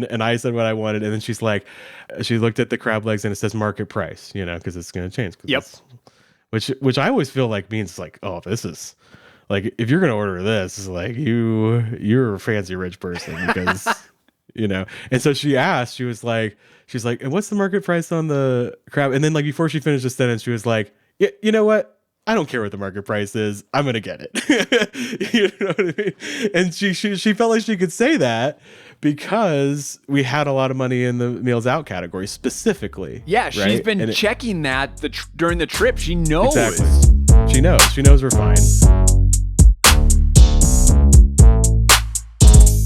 and I said what I wanted, and then she's like, she looked at the crab legs and it says market price, because it's going to change. Yep. Which I always feel like means like, oh, this is like, if you're going to order this, it's like you're a fancy rich person because, and so she's like, and what's the market price on the crab? And then like, before she finished the sentence, she was like, yeah, you know what? I don't care what the market price is. I'm going to get it. You know what I mean? And she felt like she could say that because we had a lot of money in the meals out category specifically. Yeah, right? she's been checking that during the trip. She knows. Exactly. She knows. She knows we're fine.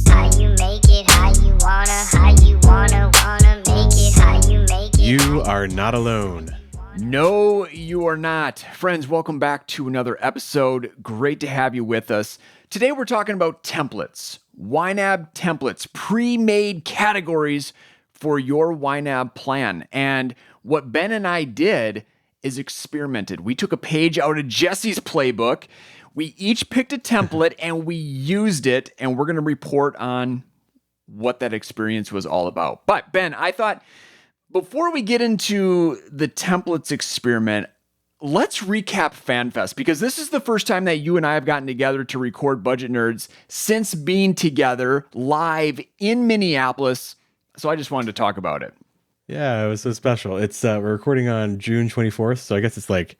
How you make it, how you wanna make it, how you make it. You are not alone. No, you are not. Friends, welcome back to another episode. Great to have you with us. Today we're talking about templates. YNAB templates, pre-made categories for your YNAB plan. And what Ben and I did is experimented. We took a page out of Jesse's playbook. We each picked a template and we used it, and we're going to report on what that experience was all about. But Ben, I thought before we get into the templates experiment, let's recap FanFest, because this is the first time that you and I have gotten together to record Budget Nerds since being together live in Minneapolis. So I just wanted to talk about it. Yeah, it was so special. It's we're recording on June 24th, so I guess it's like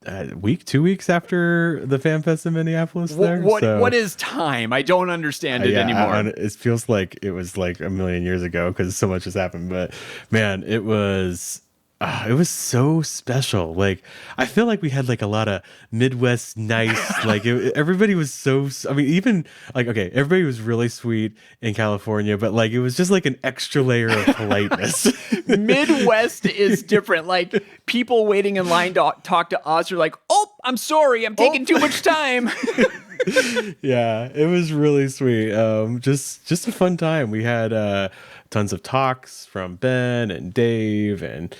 a week, 2 weeks after the FanFest in Minneapolis. What is time? I don't understand it anymore. It feels like it was like a million years ago because so much has happened. But man, it was so special. Like, I feel like we had like a lot of Midwest nice, like everybody was so, I mean, even like, okay, everybody was really sweet in California, but like, it was just like an extra layer of politeness. Midwest is different. Like, people waiting in line to talk to us are like, oh, I'm sorry, I'm taking too much time. Yeah, it was really sweet. Just a fun time. We had tons of talks from Ben and Dave and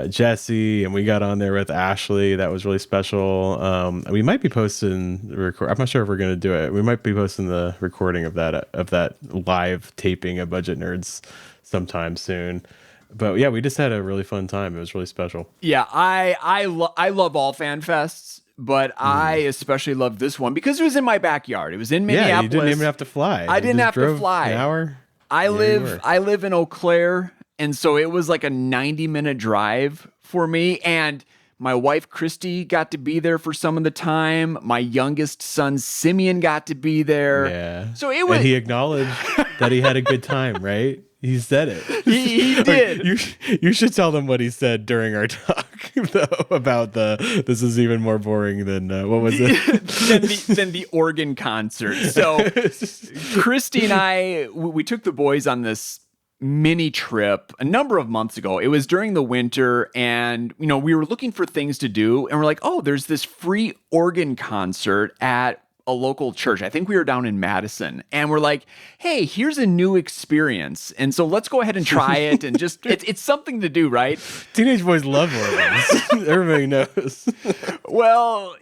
Jesse, and we got on there with Ashley. That was really special. We might be posting the record. I'm not sure if we're going to do it. We might be posting the recording of that live taping of Budget Nerds sometime soon. But yeah, we just had a really fun time. It was really special. Yeah, I love all fan fests, but I especially love this one because it was in my backyard. It was in Minneapolis. Yeah, you didn't even have to fly. I didn't have to fly. An hour. I live in Eau Claire, and so it was like a 90-minute drive for me. And my wife Christy got to be there for some of the time. My youngest son Simeon got to be there. Yeah. So it was. And he acknowledged that he had a good time, right? He said it. He did. You should tell them what he said during our talk, though, about this is even more boring than what was it? than the organ concert. So Christy and I, we took the boys on this mini trip a number of months ago. It was during the winter, and we were looking for things to do, and we're like, oh, there's this free organ concert at a local church. I think we were down in Madison, and we're like, hey, here's a new experience. And so let's go ahead and try it. And just, it's something to do, right? Teenage boys love organs. Everybody knows. Well,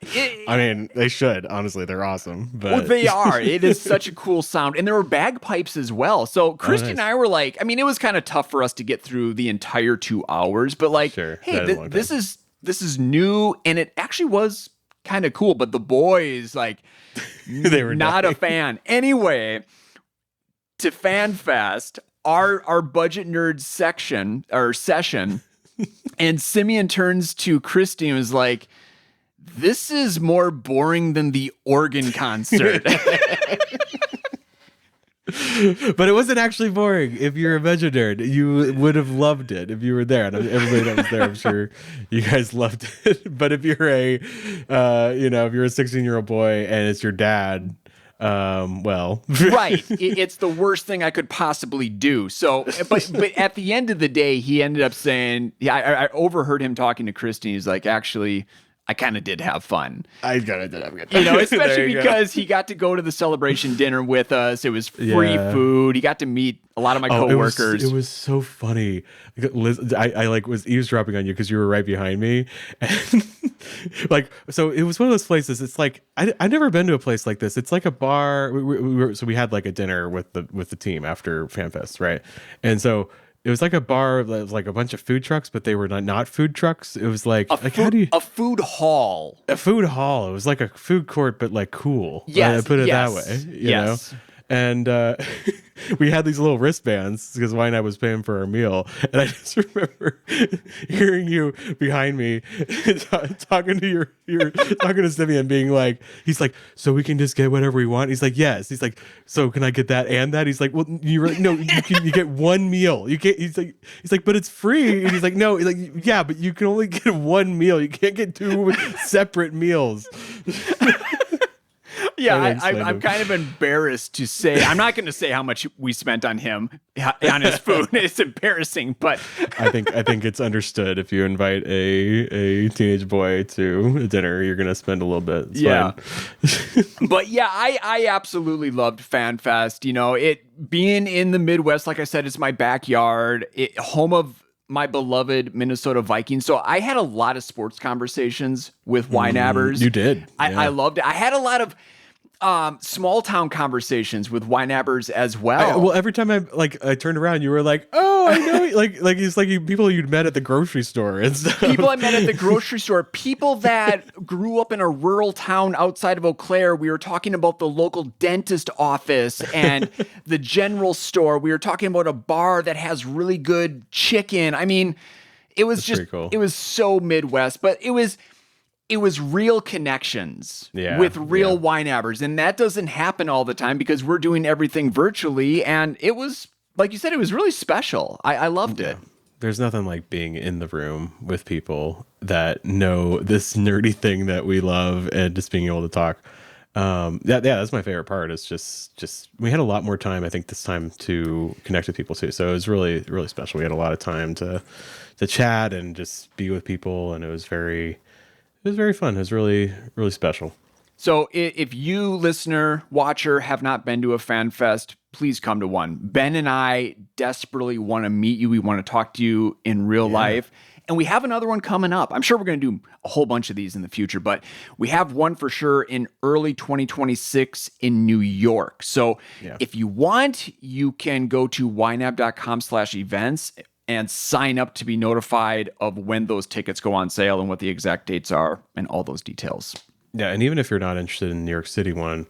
I mean, they should. Honestly, they're awesome. But well, they are. It is such a cool sound. And there were bagpipes as well. So Christy and I were like, I mean, it was kind of tough for us to get through the entire 2 hours, but like, sure, hey, this is new. And it actually was kind of cool, but the boys, like, they were not a fan. Anyway, to FanFest, our Budget Nerds session, and Simeon turns to Christy and was like, this is more boring than the organ concert. But it wasn't actually boring. If you're a Budget Nerd, you would have loved it if you were there. And everybody that was there, I'm sure you guys loved it. But if you're a 16-year-old boy and it's your dad, well, right. It's the worst thing I could possibly do. So, but at the end of the day, he ended up saying, I overheard him talking to Christy. He's like, actually, I kind of did have fun. I kind of did have good time. Especially because he got to go to the celebration dinner with us. It was free food. He got to meet a lot of my coworkers. It was so funny. Liz, I was eavesdropping on you because you were right behind me. And like, so it was one of those places. It's like I've never been to a place like this. It's like a bar. We had like a dinner with the team after FanFest, right? And so it was like a bar that was like a bunch of food trucks, but they were not food trucks. It was like a food hall. A food hall. It was like a food court, but like cool. Yes, put it that way. You know. And we had these little wristbands because YNAB was paying for our meal. And I just remember hearing you behind me talking to talking to Stevie and being like, he's like, so we can just get whatever we want. He's like, yes. He's like, so can I get that and that? He's like, well, no, you get one meal. You can't. He's like, but it's free. And he's like, no, like, yeah, but you can only get one meal. You can't get two separate meals. Yeah, I'm kind of embarrassed to say. I'm not going to say how much we spent on him, on his food. It's embarrassing, but I think it's understood. If you invite a teenage boy to a dinner, you're going to spend a little bit. It's fine. But yeah, I absolutely loved FanFest. You know, it being in the Midwest, like I said, it's my backyard, home of my beloved Minnesota Vikings. So I had a lot of sports conversations with YNABers. You did. I loved it. I had a lot of small town conversations with YNABers as well. Well, every time I turned around, you were like, "Oh, I know," like it's like people you'd met at the grocery store and stuff. People I met at the grocery store, people that grew up in a rural town outside of Eau Claire. We were talking about the local dentist office and the general store. We were talking about a bar that has really good chicken. I mean, it was just cool. It was so Midwest, but it was real connections with real YNABers. And that doesn't happen all the time because we're doing everything virtually. And it was, like you said, it was really special. I loved it. There's nothing like being in the room with people that know this nerdy thing that we love and just being able to talk. That's my favorite part. It's just we had a lot more time, I think, this time to connect with people too. So it was really, really special. We had a lot of time to chat and just be with people. And it was very fun. It was really, really special. So if you, listener, watcher, have not been to a FanFest, please come to one. Ben and I desperately want to meet you. We want to talk to you in real life. And we have another one coming up. I'm sure we're going to do a whole bunch of these in the future, but we have one for sure in early 2026 in New York. So if you want, you can go to ynab.com/events and sign up to be notified of when those tickets go on sale and what the exact dates are and all those details. Yeah, and even if you're not interested in the New York City one,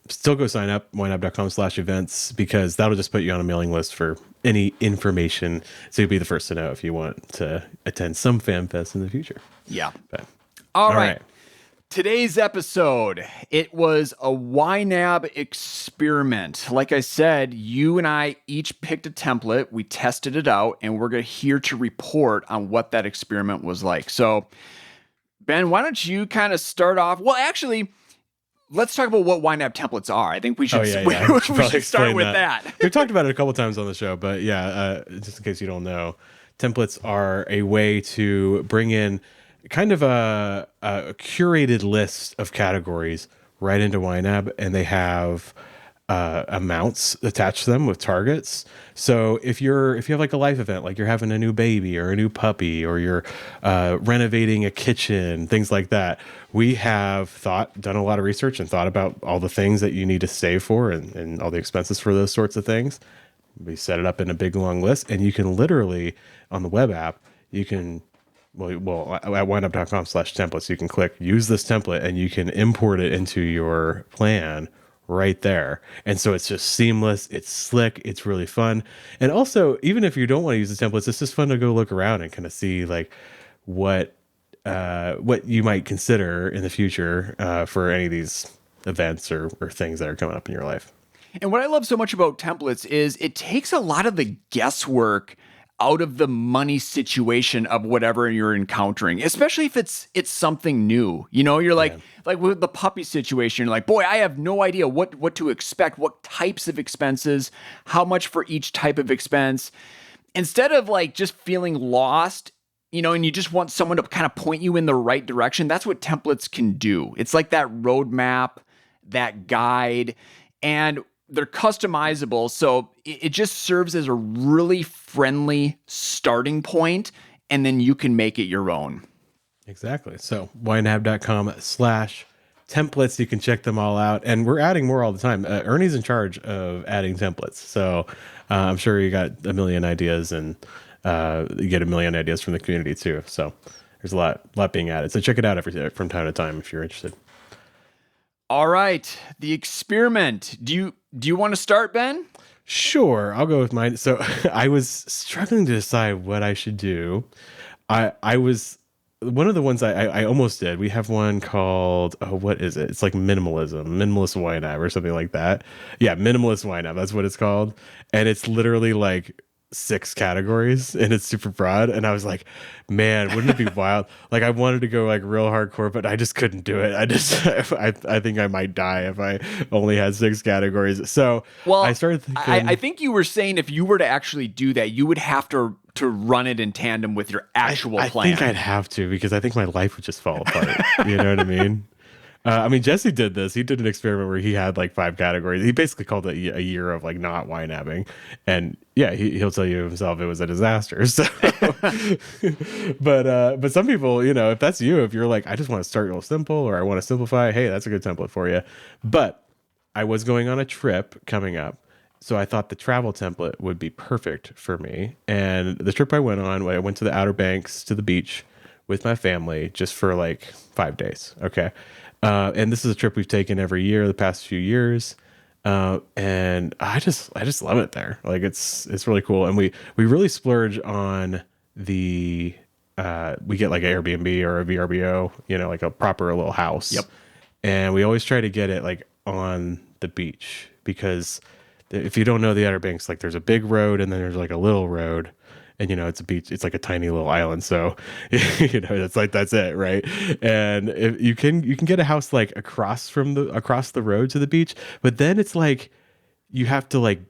still go sign up, ynab.com/events, because that'll just put you on a mailing list for any information. So you'll be the first to know if you want to attend some FanFest in the future. Yeah. But, all right. Today's episode, it was a YNAB experiment. Like I said, you and I each picked a template, we tested it out, and we're here to report on what that experiment was like. So, Ben, why don't you kind of start off? Well, actually, let's talk about what YNAB templates are. I think we should, we should start with that. We've talked about it a couple times on the show, but just in case you don't know, templates are a way to bring in kind of a curated list of categories right into YNAB, and they have amounts attached to them with targets. So if you have like a life event, like you're having a new baby or a new puppy, or you're renovating a kitchen, things like that, we have done a lot of research and thought about all the things that you need to save for and all the expenses for those sorts of things. We set it up in a big long list, and you can literally, on the web app, you can at ynab.com/templates, you can click use this template and you can import it into your plan right there. And so it's just seamless, it's slick, it's really fun. And also, even if you don't want to use the templates, it's just fun to go look around and kind of see like what you might consider in the future for any of these events or things that are coming up in your life. And what I love so much about templates is it takes a lot of the guesswork out of the money situation of whatever you're encountering, especially if it's something new. You know, you're like with the puppy situation, you're like, boy, I have no idea what to expect, what types of expenses, how much for each type of expense. Instead of like just feeling lost, you know, and you just want someone to kind of point you in the right direction, that's what templates can do. It's like that roadmap, that guide, and they're customizable, so it just serves as a really friendly starting point, and then you can make it your own. Exactly. So ynab.com/templates. You can check them all out. And we're adding more all the time. Ernie's in charge of adding templates. So I'm sure you got a million ideas, and you get a million ideas from the community too. So there's a lot being added. So check it out from time to time if you're interested. All right. The experiment. Do you want to start, Ben? Sure. I'll go with mine. So I was struggling to decide what I should do. I was one of the ones I almost did. We have one called, what is it? It's like minimalist YNAB or something like that. Yeah, minimalist YNAB. That's what it's called. And it's literally like 6 categories, and it's super broad. And I was like, man, wouldn't it be wild? Like I wanted to go like real hardcore, but I just couldn't do it. I think I might die if I only had 6 categories. So I started thinking, I think you were saying if you were to actually do that, you would have to run it in tandem with your actual plan. I think I'd have to, because I think my life would just fall apart. You know what I mean? I mean, Jesse did this. He did an experiment where he had like 5 categories. He basically called it a year of like not YNABing. And yeah, he'll tell you himself it was a disaster. So, but some people, you know, if that's you, if you're like, I just want to start real simple, or I want to simplify, hey, that's a good template for you. But I was going on a trip coming up, so I thought the travel template would be perfect for me. And the trip I went on, I went to the Outer Banks, to the beach with my family, just for like 5 days. Okay. And this is a trip we've taken every year the past few years. And I just love it there. Like it's really cool. And we really splurge on we get like an Airbnb or a VRBO, you know, like a proper little house. Yep. And we always try to get it like on the beach, because if you don't know the Outer Banks, like there's a big road and then there's like a little road, and you know, it's a beach, it's like a tiny little island. So, you know, that's it. Right. And if you can get a house like across the road to the beach, but then it's like, you have to like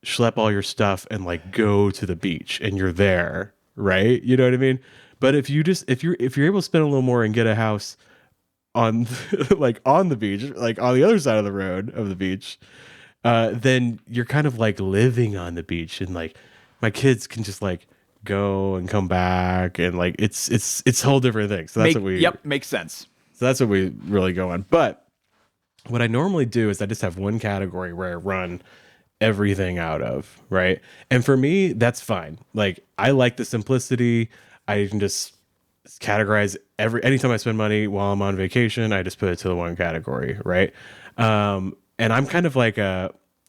schlep all your stuff and like go to the beach, and you're there. Right. You know what I mean? But if you're able to spend a little more and get a house on like on the beach, like on the other side of the road of the beach, then you're kind of like living on the beach, and like my kids can just like go and come back, and like it's a whole different thing. So that's makes sense. So that's what we really go on. But what I normally do is I just have one category where I run everything out of, right? And for me, that's fine. Like I like the simplicity. I can just categorize anytime I spend money while I'm on vacation, I just put it to the one category, right? And I'm kind of like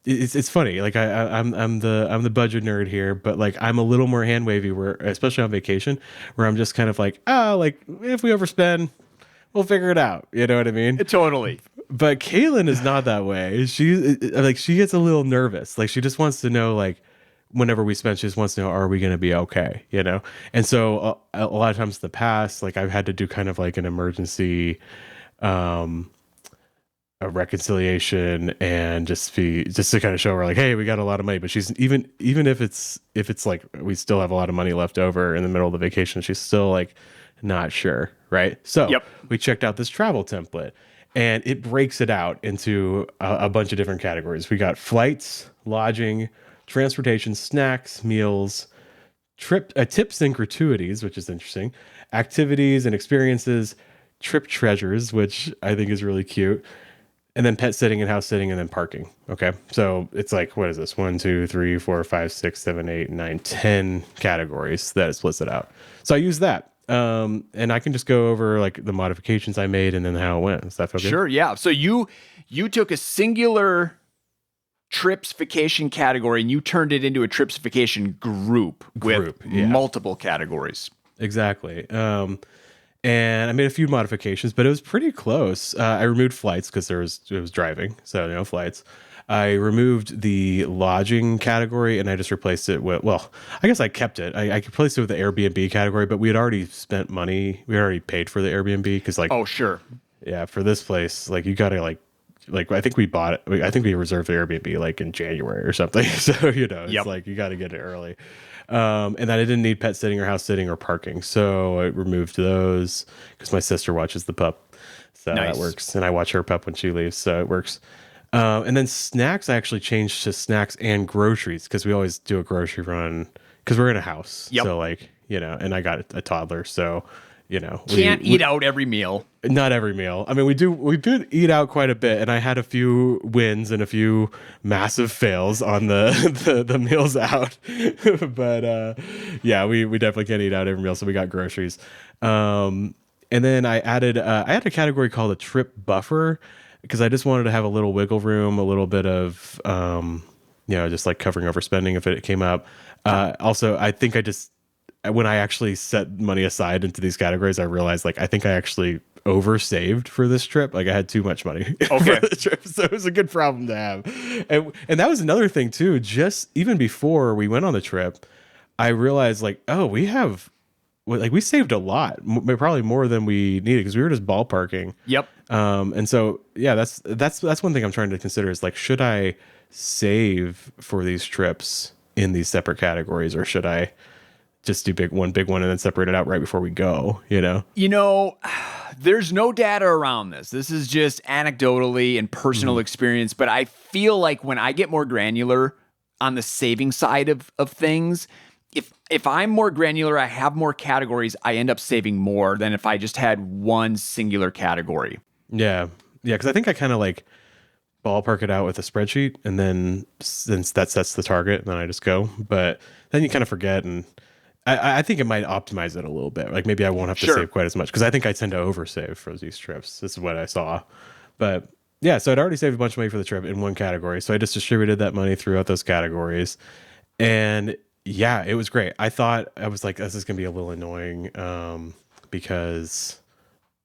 it's funny. Like I'm the budget nerd here, but like I'm a little more hand wavy, where especially on vacation, where I'm just kind of like, like if we overspend, we'll figure it out. You know what I mean? Totally. But Katelynn is not that way. She gets a little nervous. Like she just wants to know, like whenever we spend, she just wants to know, are we going to be okay? You know? And so a lot of times in the past, like I've had to do kind of like an emergency, a reconciliation, and just to kind of show her like, hey, we got a lot of money. But she's even if it's like we still have a lot of money left over in the middle of the vacation, she's still like not sure, right? So we checked out this travel template, and it breaks it out into a bunch of different categories. We got flights, lodging, transportation, snacks, meals, tips and gratuities, which is interesting, activities and experiences, trip treasures, which I think is really cute, and then pet sitting and house sitting, and then parking. Okay. So it's like, what is this? 1, 2, 3, 4, 5, 6, 7, 8, 9, 10 categories that it splits it out. So I use that. And I can just go over like the modifications I made and then how it went. Does that feel good? Sure. Yeah. So you took a singular tripsification category and you turned it into a tripsification group with multiple categories. Exactly. And I made a few modifications, but it was pretty close. I removed flights because it was driving, so no flights. I removed the lodging category and I just replaced it with, well, I guess I kept it. I replaced it with the Airbnb category, but we had already spent money. We had already paid for the Airbnb because like, oh, sure. Yeah, for this place, like you got to like I think we bought it. I think we reserved the Airbnb like in January or something. So, you know, it's like you got to get it early. And then I didn't need pet sitting or house sitting or parking. So I removed those because my sister watches the pup. So that works. And I watch her pup when she leaves. So it works. And then snacks, I actually changed to snacks and groceries because we always do a grocery run because we're in a house. So like, you know, and I got a toddler. So you know, Can't eat out every meal. Not every meal. I mean, we did eat out quite a bit, and I had a few wins and a few massive fails on the meals out. But yeah, we definitely can't eat out every meal, so we got groceries. And then I added a category called a trip buffer because I just wanted to have a little wiggle room, a little bit of just like covering over spending if it came up. Also, I think when I actually set money aside into these categories, I realized like I think I actually oversaved for this trip. Like I had too much money for the trip, so it was a good problem to have. And that was another thing too. Just even before we went on the trip, I realized like, oh, we saved a lot, probably more than we needed because we were just ballparking. Yep. And so yeah, that's one thing I'm trying to consider is like, should I save for these trips in these separate categories, or should I just do one big one and then separate it out right before we go, you know? There's no data around this. This is just anecdotally and personal experience, but I feel like when I get more granular on the saving side of things, if I'm more granular, I have more categories, I end up saving more than if I just had one singular category. Yeah. Yeah, because I think I kind of like ballpark it out with a spreadsheet, and then since that sets the target, then I just go. But then you kind of forget, and I think it might optimize it a little bit. Like maybe I won't have to save quite as much because I think I tend to oversave for these trips. This is what I saw. But yeah, so I'd already saved a bunch of money for the trip in one category. So I just distributed that money throughout those categories. And yeah, it was great. I was like, this is going to be a little annoying because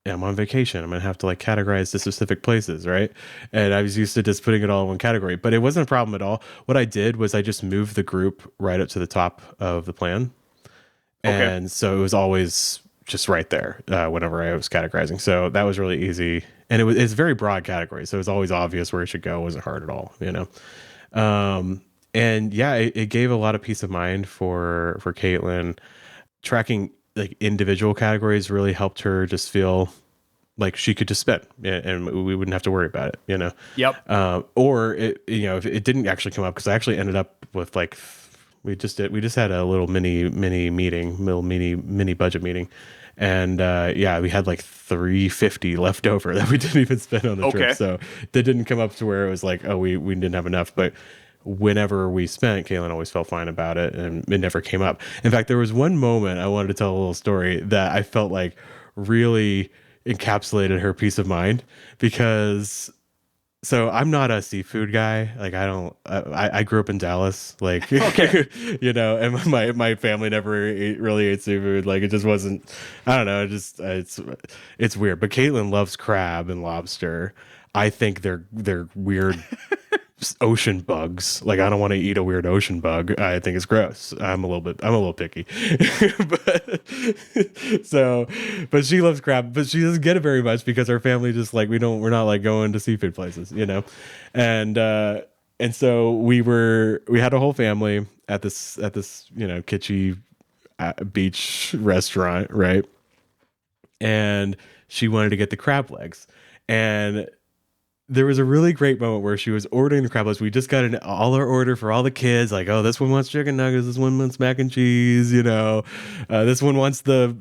I'm on vacation. I'm going to have to like categorize the specific places, right? And I was used to just putting it all in one category, but it wasn't a problem at all. What I did was I just moved the group right up to the top of the plan. And so it was always just right there whenever I was categorizing. So that was really easy. And it's very broad category. So it was always obvious where it should go. It wasn't hard at all, you know? And yeah, it gave a lot of peace of mind for Katelynn. Tracking like individual categories really helped her just feel like she could just spend and we wouldn't have to worry about it, you know? Yep. Or if it didn't actually come up, because I actually ended up with like, we just had a little mini budget meeting. And yeah, we had like $350 left over that we didn't even spend on the trip. So that didn't come up to where it was like, oh, we didn't have enough. But whenever we spent, Katelynn always felt fine about it, and it never came up. In fact, there was one moment I wanted to tell a little story that I felt like really encapsulated her peace of mind, because so I'm not a seafood guy. Like I grew up in Dallas, like, you know, and my family never really ate seafood. Like it just wasn't, I don't know. It's weird, but Katelynn loves crab and lobster. I think they're weird ocean bugs. Like I don't want to eat a weird ocean bug. I think it's gross. I'm a little picky. but she loves crab, but she doesn't get it very much because our family just like we're not like going to seafood places, you know. And so we had a whole family at this you know, kitschy beach restaurant, right? And she wanted to get the crab legs, and there was a really great moment where she was ordering the crab legs. We just got all our order for all the kids. Like, oh, this one wants chicken nuggets. This one wants mac and cheese. You know, this one wants the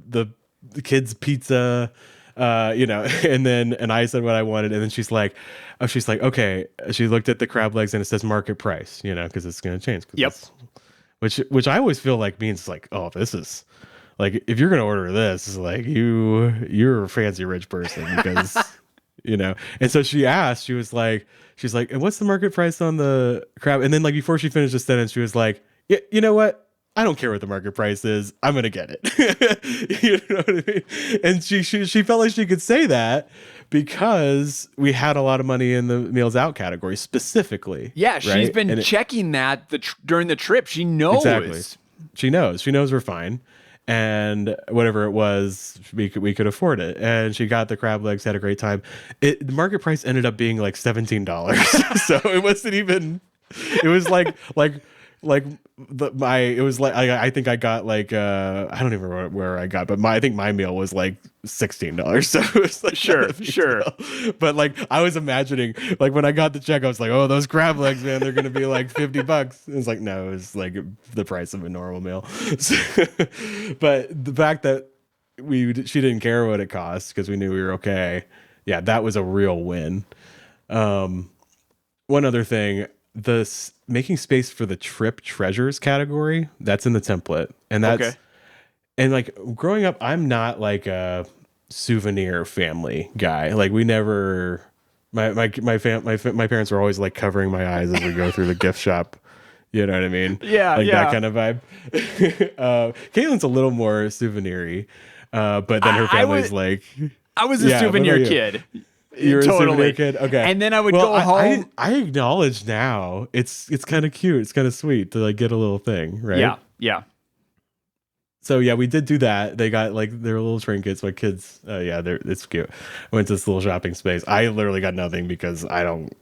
kids pizza. You know, and I said what I wanted, and then she's like, okay. She looked at the crab legs and it says market price. You know, because it's going to change. Yep. Which I always feel like means like, oh, this is like if you're going to order this, it's like you're a fancy rich person because. You know, and so she's like, and what's the market price on the crab? And then like before she finished the sentence, she was like, yeah, you know what? I don't care what the market price is. I'm gonna get it. You know what I mean? And she felt like she could say that because we had a lot of money in the meals out category specifically. Yeah, she's been checking that during the trip. She knows. Exactly. She knows we're fine. And whatever it was, we could afford it. And she got the crab legs, had a great time. The market price ended up being like $17. So it wasn't even, it was I think I got like I don't even remember where I got, but I think my meal was like $16. So it was like sure. But like I was imagining like when I got the check, I was like, oh, those crab legs, man, they're gonna be like $50. It's like no, it was like the price of a normal meal. So, but the fact that she didn't care what it cost because we knew we were okay. Yeah, that was a real win. One other thing, this making space for the trip treasures category, that's in the template. And that's Okay. and like growing up, I'm not like a souvenir family guy. Like we never my parents were always like covering my eyes as we go through the gift shop. You know what I mean? Yeah, like yeah. that kind of vibe. Caitlin's a little more souvenir-y, but then her family's like, I was a Yeah, what souvenir about you? kid. you're Totally. a souvenir kid. Okay, And then I would Well, go home. I acknowledge now it's kind of cute. It's kind of sweet to like get a little thing, right? Yeah, yeah. So yeah, we did do that. They got like their little trinkets. My kids, it's cute. I went to this little shopping space. I literally got nothing because I don't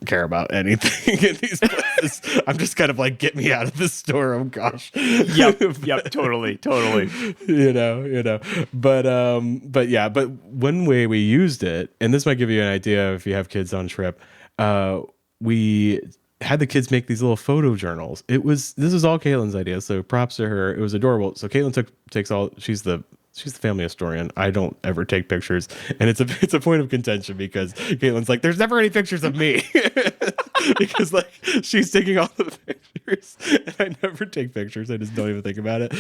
care about anything in these places. I'm just kind of like, get me out of this store. Oh gosh. Yep, totally. you know. But yeah, but one way we used it, and this might give you an idea if you have kids on trip. We had the kids make these little photo journals. This was all Katelyn's idea, so props to her. It was adorable. So Katelynn takes all. She's the family historian. I don't ever take pictures, and it's a point of contention because Katelyn's like, there's never any pictures of me because like she's taking all the pictures, and I never take pictures. I just don't even think about it.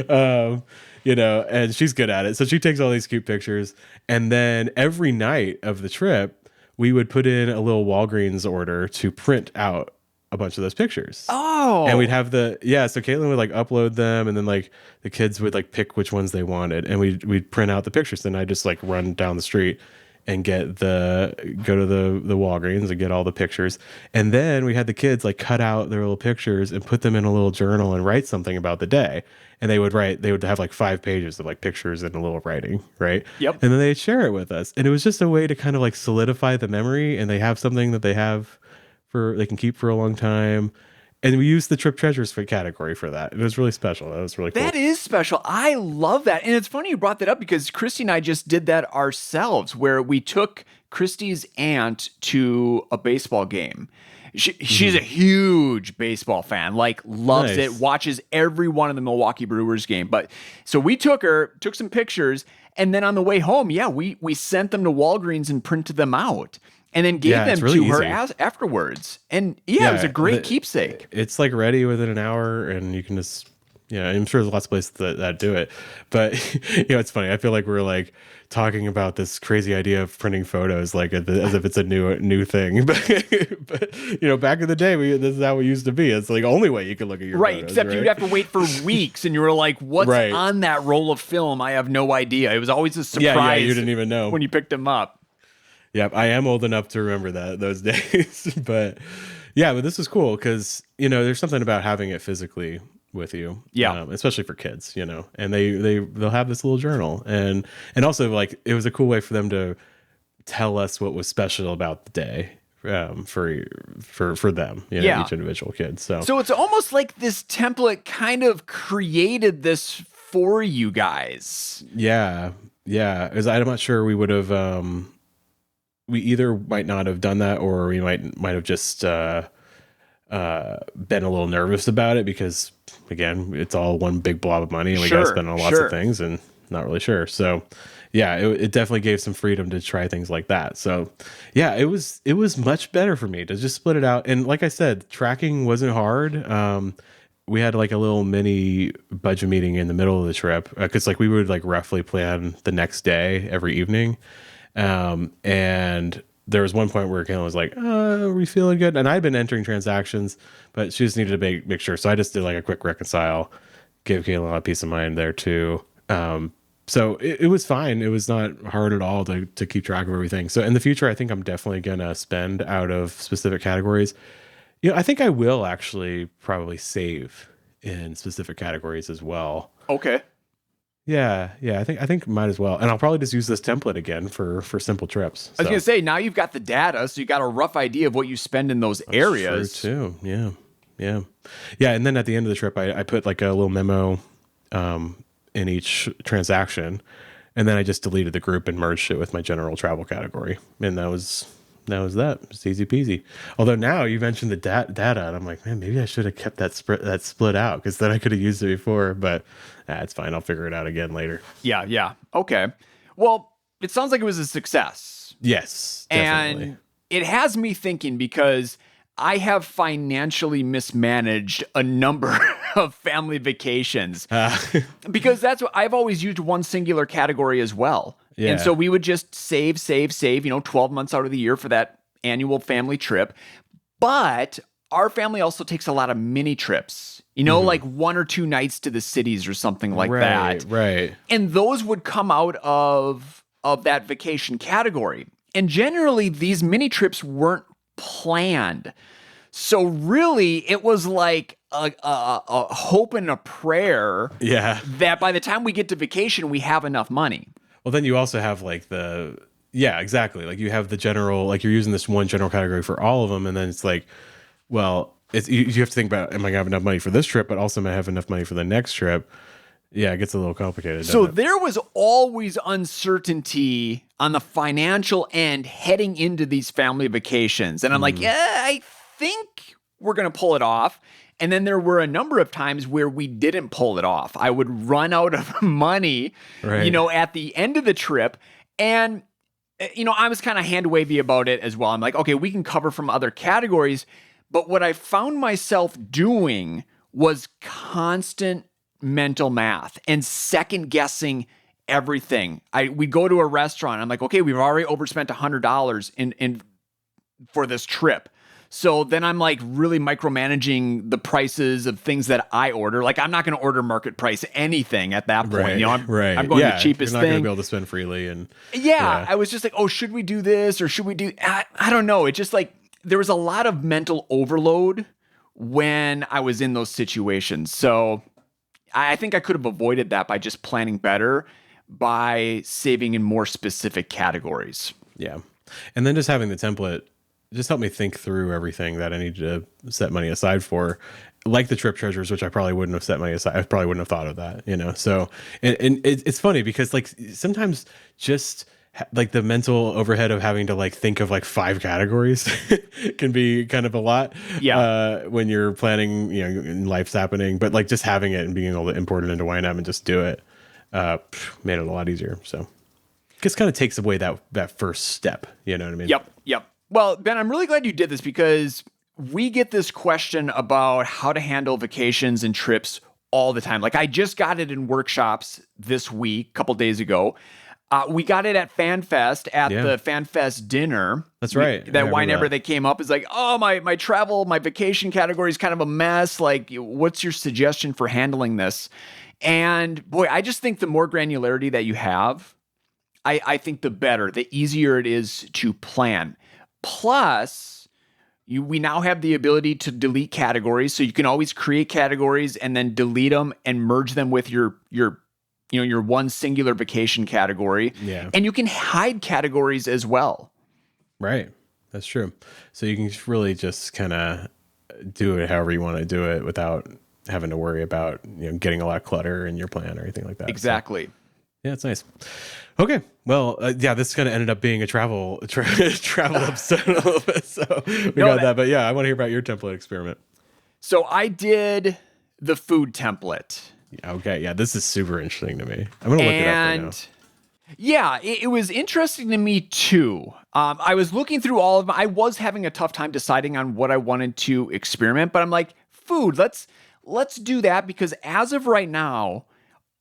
And she's good at it, so she takes all these cute pictures, and then every night of the trip, we would put in a little Walgreens order to print out a bunch of those pictures. Oh. And we'd have so Katelynn would like upload them, and then like the kids would like pick which ones they wanted, and we'd print out the pictures. And I just like run down the street and go to the Walgreens and get all the pictures. And then we had the kids like cut out their little pictures and put them in a little journal and write something about the day. And they would have like 5 pages of like pictures and a little writing, right? Yep. And then they'd share it with us. And it was just a way to kind of like solidify the memory, and they have something that they can keep for a long time. And we used the trip treasures category for that. It was really special. That was really cool. That is special. I love that. And it's funny you brought that up because Christy and I just did that ourselves, where we took Christy's aunt to a baseball game. She's a huge baseball fan, like loves Nice. it, watches every one of the Milwaukee Brewers game. But so we took some pictures, and then on the way home, we sent them to Walgreens and printed them out. And then gave them really to her easy. Afterwards. And it was a great keepsake. It's like ready within an hour, and you can just, I'm sure there's lots of places that do it. But, it's funny. I feel like we're like talking about this crazy idea of printing photos like as if it's a new thing. But back in the day, this is how it used to be. It's like only way you could look at your photos, Except you'd have to wait for weeks, and you were like, what's on that roll of film? I have no idea. It was always a surprise. Yeah, you didn't even know. When you picked them up. Yep, I am old enough to remember those days. But this was cool because there's something about having it physically with you. Yeah, especially for kids. And they'll have this little journal, and also like it was a cool way for them to tell us what was special about the day for them. Each individual kid. So it's almost like this template kind of created this for you guys. Yeah, because I'm not sure we would have. We either might not have done that, or we might have just been a little nervous about it because, again, it's all one big blob of money, and we got to spend on lots of things, and not really sure. So, it definitely gave some freedom to try things like that. So, it was much better for me to just split it out. And like I said, tracking wasn't hard. We had like a little mini budget meeting in the middle of the trip because like we would like roughly plan the next day every evening. And there was one point where Katelynn was like, are we feeling good? And I'd been entering transactions, but she just needed to make sure. So I just did like a quick reconcile, gave Katelynn a lot of peace of mind there too. So it was fine. It was not hard at all to keep track of everything. So in the future, I think I'm definitely going to spend out of specific categories. I think I will actually probably save in specific categories as well. Okay. Yeah, I think might as well. And I'll probably just use this template again for simple trips. So. I was going to say, now you've got the data, so you got a rough idea of what you spend in those areas. True too. Yeah. And then at the end of the trip, I put like a little memo in each transaction, and then I just deleted the group and merged it with my general travel category. And that was that was that. It's easy peasy. Although now you mentioned the data, and I'm like, man, maybe I should have kept that split out, because then I could have used it before. But it's fine. I'll figure it out again later. Yeah. Okay. Well, it sounds like it was a success. Yes, definitely. And it has me thinking, because I have financially mismanaged a number of family vacations because that's what I've always used, one singular category as well. Yeah. And so we would just save, 12 months out of the year for that annual family trip. But our family also takes a lot of mini trips, like 1 or 2 nights to the cities or something like that. Right. And those would come out of that vacation category. And generally, these mini trips weren't planned. So really, it was like a hope and a prayer that by the time we get to vacation, we have enough money. Well, then you also have like exactly. Like you have the general, like you're using this one general category for all of them. And then it's like, well, you have to think about, am I going to have enough money for this trip, but also am I have enough money for the next trip? Yeah, it gets a little complicated. So there was always uncertainty on the financial end heading into these family vacations. And I'm like, I think we're going to pull it off. And then there were a number of times where we didn't pull it off. I would run out of money, at the end of the trip. And, I was kind of hand wavy about it as well. I'm like, okay, we can cover from other categories. But what I found myself doing was constant mental math and second guessing everything. We'd go to a restaurant. I'm like, okay, we've already overspent $100 in for this trip. So then I'm like really micromanaging the prices of things that I order. Like I'm not going to order market price anything at that point. I'm going the cheapest you're not thing. going to be able to spend freely. And I was just like, oh, should we do this or should we do? I don't know. It just like there was a lot of mental overload when I was in those situations. So I think I could have avoided that by just planning better, by saving in more specific categories. Yeah. And then just having the template just helped me think through everything that I need to set money aside for, like the trip treasures, which I probably wouldn't have set money aside. I probably wouldn't have thought of that, So, and it's funny because like sometimes just like the mental overhead of having to like think of like 5 categories can be kind of a lot. When you're planning, and life's happening, but like just having it and being able to import it into YNAB and just do it, made it a lot easier. So just kind of takes away that first step. You know what I mean? Yep. Well, Ben, I'm really glad you did this because we get this question about how to handle vacations and trips all the time. Like I just got it in workshops this week, a couple days ago. We got it at FanFest at the FanFest dinner. That's right. Whenever they came up, is like, oh, my vacation category is kind of a mess. Like, what's your suggestion for handling this? And boy, I just think the more granularity that you have, I think the better, the easier it is to plan. Plus, we now have the ability to delete categories, so you can always create categories and then delete them and merge them with your one singular vacation category. Yeah. And you can hide categories as well. Right. That's true. So you can really just kind of do it however you want to do it without having to worry about, getting a lot of clutter in your plan or anything like that. Exactly. So, yeah, it's nice. Okay. Well, this kind of ended up being a travel episode a little bit. So we got that. But yeah, I want to hear about your template experiment. So I did the food template. Okay, yeah, this is super interesting to me. I'm going to look it up right now. Yeah, it was interesting to me too. I was looking through all of them. I was having a tough time deciding on what I wanted to experiment, but I'm like, food, let's do that because as of right now,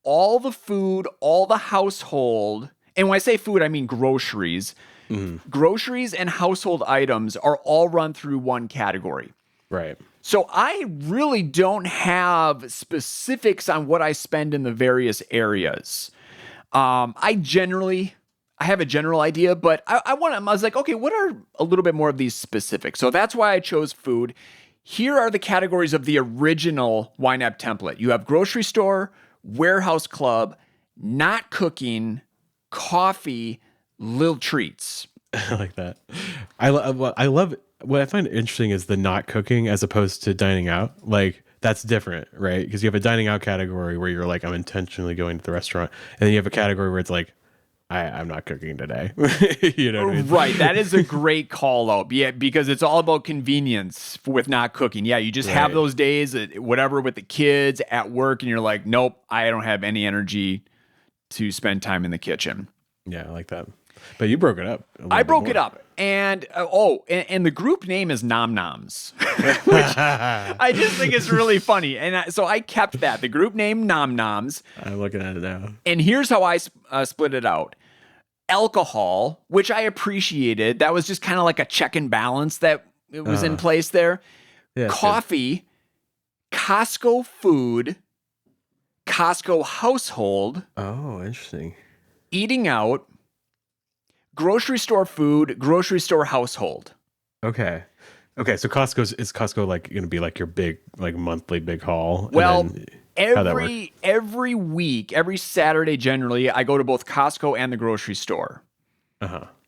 all the food, all the household, and when I say food, I mean groceries. Mm-hmm. Groceries and household items are all run through one category. Right. So I really don't have specifics on what I spend in the various areas. I have a general idea, but I was like, okay, what are a little bit more of these specifics? So that's why I chose food. Here are the categories of the original YNAB template. You have grocery store, warehouse club, not cooking, coffee, little treats. I like that. I love what I find interesting is the not cooking as opposed to dining out. Like that's different, right? Because you have a dining out category where you're like, I'm intentionally going to the restaurant. And then you have a category where it's like, I'm not cooking today. You know what I mean? Right. That is a great call out. Yeah, because it's all about convenience with not cooking. Yeah, you just have Right. those days, whatever, with the kids at work, and you're like, nope, I don't have any energy to spend time in the kitchen. Yeah, I like that. But you broke it up. I broke it up. And and the group name is Nom Noms, which I just think is really funny. And so I kept that, the group name Nom Noms. I'm looking at it now. And here's how I split it out. Alcohol, which I appreciated. That was just kind of like a check and balance that it was in place there. Yeah, Coffee, Costco food, Costco household, oh, interesting. eating out, grocery store food, grocery store household. Okay. So is Costco like going to be like your big, like monthly big haul? Well, how'd that work? every week, every Saturday generally, I go to both Costco and the grocery store.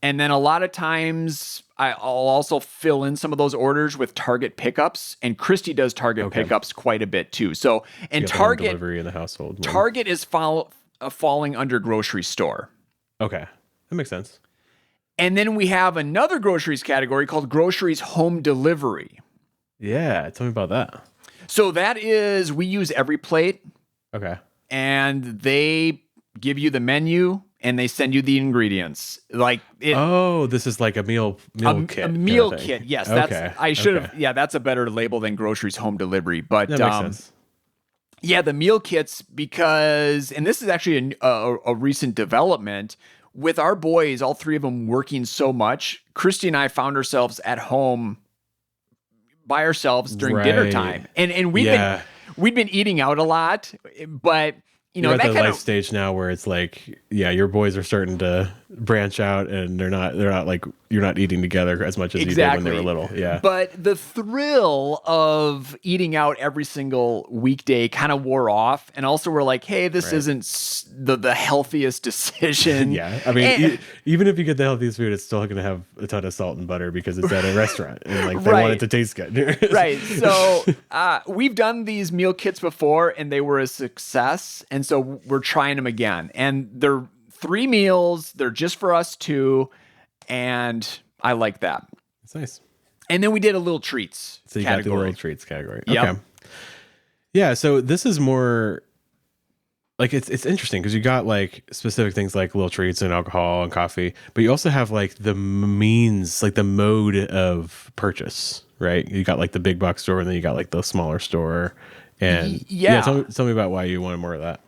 And then a lot of times I'll also fill in some of those orders with Target pickups, and Christy does Target pickups quite a bit too. So, and Target delivery in the household. Target is falling under grocery store. Okay, that makes sense. And then we have another groceries category called groceries home delivery. Yeah, tell me about that. So that is, we use Every Plate, Okay. and they give you the menu and they send you the ingredients. Like this is like a meal kit. A meal kind of thing. kit. Yes, Okay. I should have. Yeah, that's a better label than groceries home delivery. But That makes sense. yeah, the meal kits, because, and this is actually a recent development with our boys, all three of them working so much. Christy and I found ourselves at home by ourselves during dinner Right. time, and we'd been eating out a lot, but you know, You're at that the kind life of stage now where it's like, yeah, your boys are starting to branch out, and they're not like, you're not eating together as much as you did when they were little. Yeah. But the thrill of eating out every single weekday kind of wore off. And also we're like, hey, this isn't the healthiest decision. Yeah. I mean, even if you get the healthiest food, it's still going to have a ton of salt and butter because it's at a restaurant and like they want it to taste good. Right. So we've done these meal kits before and they were a success. And so we're trying them again. And they're 3 meals. They're just for us two. And I like that. It's nice. And then we did a little treats So you category. got the little treats category. Yep. Okay. Yeah. So this is more like, it's interesting because you got like specific things like little treats and alcohol and coffee, but you also have like the means, like the mode of purchase, right? You got like the big box store and then you got like the smaller store. And tell me about why you wanted more of that.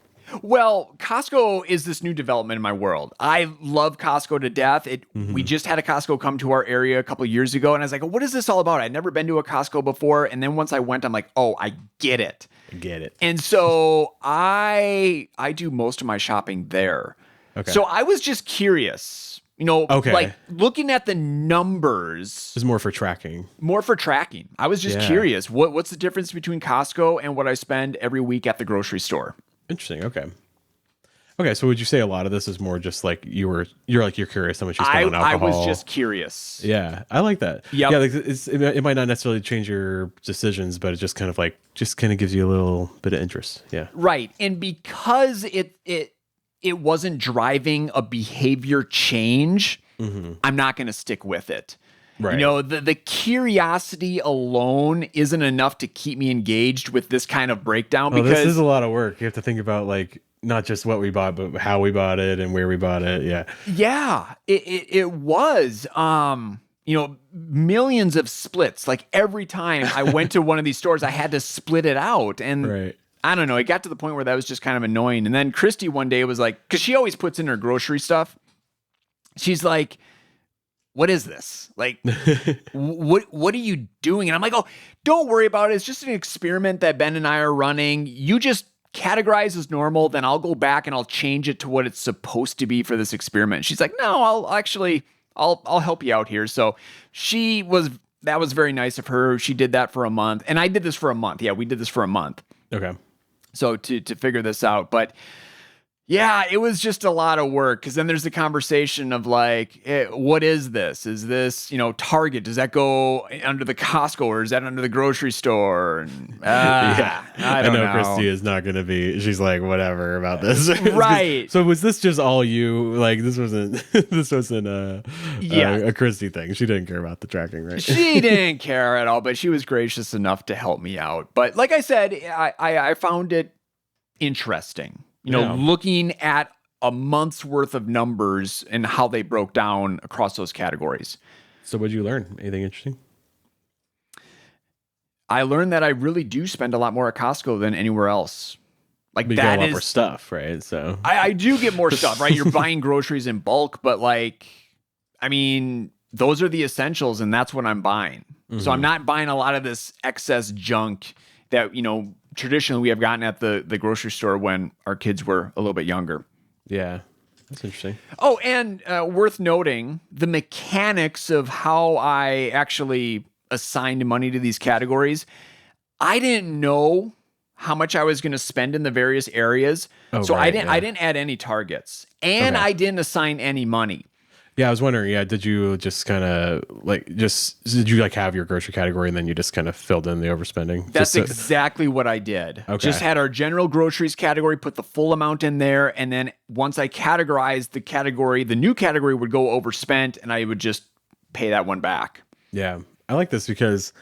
Well, Costco is this new development in my world. I love Costco to death. We just had a Costco come to our area a couple of years ago, and I was like, what is this all about? I'd never been to a Costco before. And then once I went, I'm like, oh, I get it. And so I do most of my shopping there. Okay. So I was just curious, you know, like looking at the numbers. It's more for tracking. I was just curious. What's the difference between Costco and what I spend every week at the grocery store? Interesting. Okay. So would you say a lot of this is more just like you're curious how much you spend on alcohol? I was just curious. Yeah, I like that. Yep. Yeah, like it might not necessarily change your decisions, but it just kind of gives you a little bit of interest. Yeah. Right. And because it wasn't driving a behavior change, I'm not going to stick with it. Right. You know, the curiosity alone isn't enough to keep me engaged with this kind of breakdown, because this is a lot of work. You have to think about like not just what we bought, but how we bought it and where we bought it. Yeah. Yeah, it was, you know, millions of splits. Like every time I went to one of these stores, I had to split it out. And I don't know, it got to the point where that was just kind of annoying. And then Christy one day was like, because she always puts in her grocery stuff. She's like, what is this? Like, what are you doing? And I'm like, oh, don't worry about it. It's just an experiment that Ben and I are running. You just categorize as normal, then I'll go back and I'll change it to what it's supposed to be for this experiment. She's like, no, I'll help you out here. So that was very nice of her. She did that for a month, and I did this for a month. Yeah, we did this for a month. Okay. So to figure this out, but Yeah, it was just a lot of work because then there's the conversation of like, what is this? Is this, Target? Does that go under the Costco or is that under the grocery store? And, Yeah, I don't know. Christy is not going to be. She's like whatever about this, Right? So was this just all you? Like this wasn't a Christy thing. She didn't care about the tracking, right? She didn't care at all, but she was gracious enough to help me out. But like I said, I found it interesting. Looking at a month's worth of numbers and how they broke down across those categories. So what did you learn? Anything interesting? I learned that I really do spend a lot more at Costco than anywhere else. Like but you that got a lot more stuff, right? So I do get more stuff, right? You're buying groceries in bulk, but those are the essentials and that's what I'm buying. Mm-hmm. So I'm not buying a lot of this excess junk that, traditionally we have gotten at the grocery store when our kids were a little bit younger. Yeah, that's interesting. Oh, and worth noting, the mechanics of how I actually assigned money to these categories, I didn't know how much I was going to spend in the various areas. Oh, so right, I didn't add any targets and I didn't assign any money. Yeah, I was wondering, did you just kind of did you have your grocery category and then you just kind of filled in the overspending? That's exactly what I did. Okay. Just had our general groceries category, put the full amount in there. And then once I categorized the category, the new category would go overspent and I would just pay that one back. Yeah. I like this because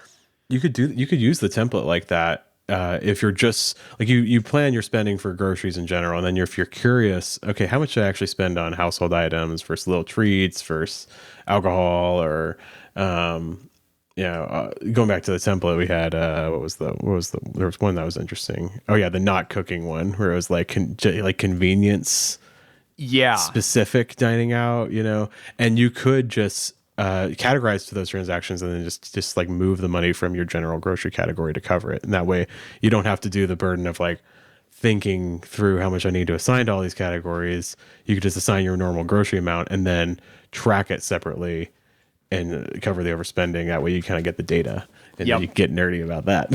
you could use the template like that. If you're just you plan your spending for groceries in general, and then if you're curious, okay, how much should I actually spend on household items versus little treats versus alcohol, or going back to the template we had, there was one that was interesting. Oh yeah, the not cooking one where it was convenience, specific dining out, and you could just categorize to those transactions and then just move the money from your general grocery category to cover it. And that way you don't have to do the burden of thinking through how much I need to assign to all these categories. You could just assign your normal grocery amount and then track it separately and cover the overspending. That way you kind of get the data and then you get nerdy about that.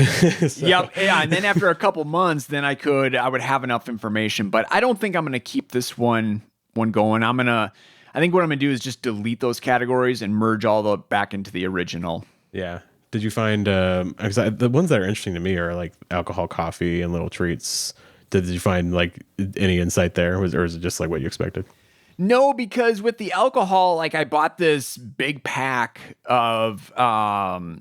So. Yep. Yeah. And then after a couple months, then I would have enough information, but I don't think I'm going to keep this one going. I think what I'm going to do is just delete those categories and merge all back into the original. Yeah. Did you find, the ones that are interesting to me are alcohol, coffee, and little treats. Did you find any insight there, or is it just what you expected? No, because with the alcohol, I bought this big pack of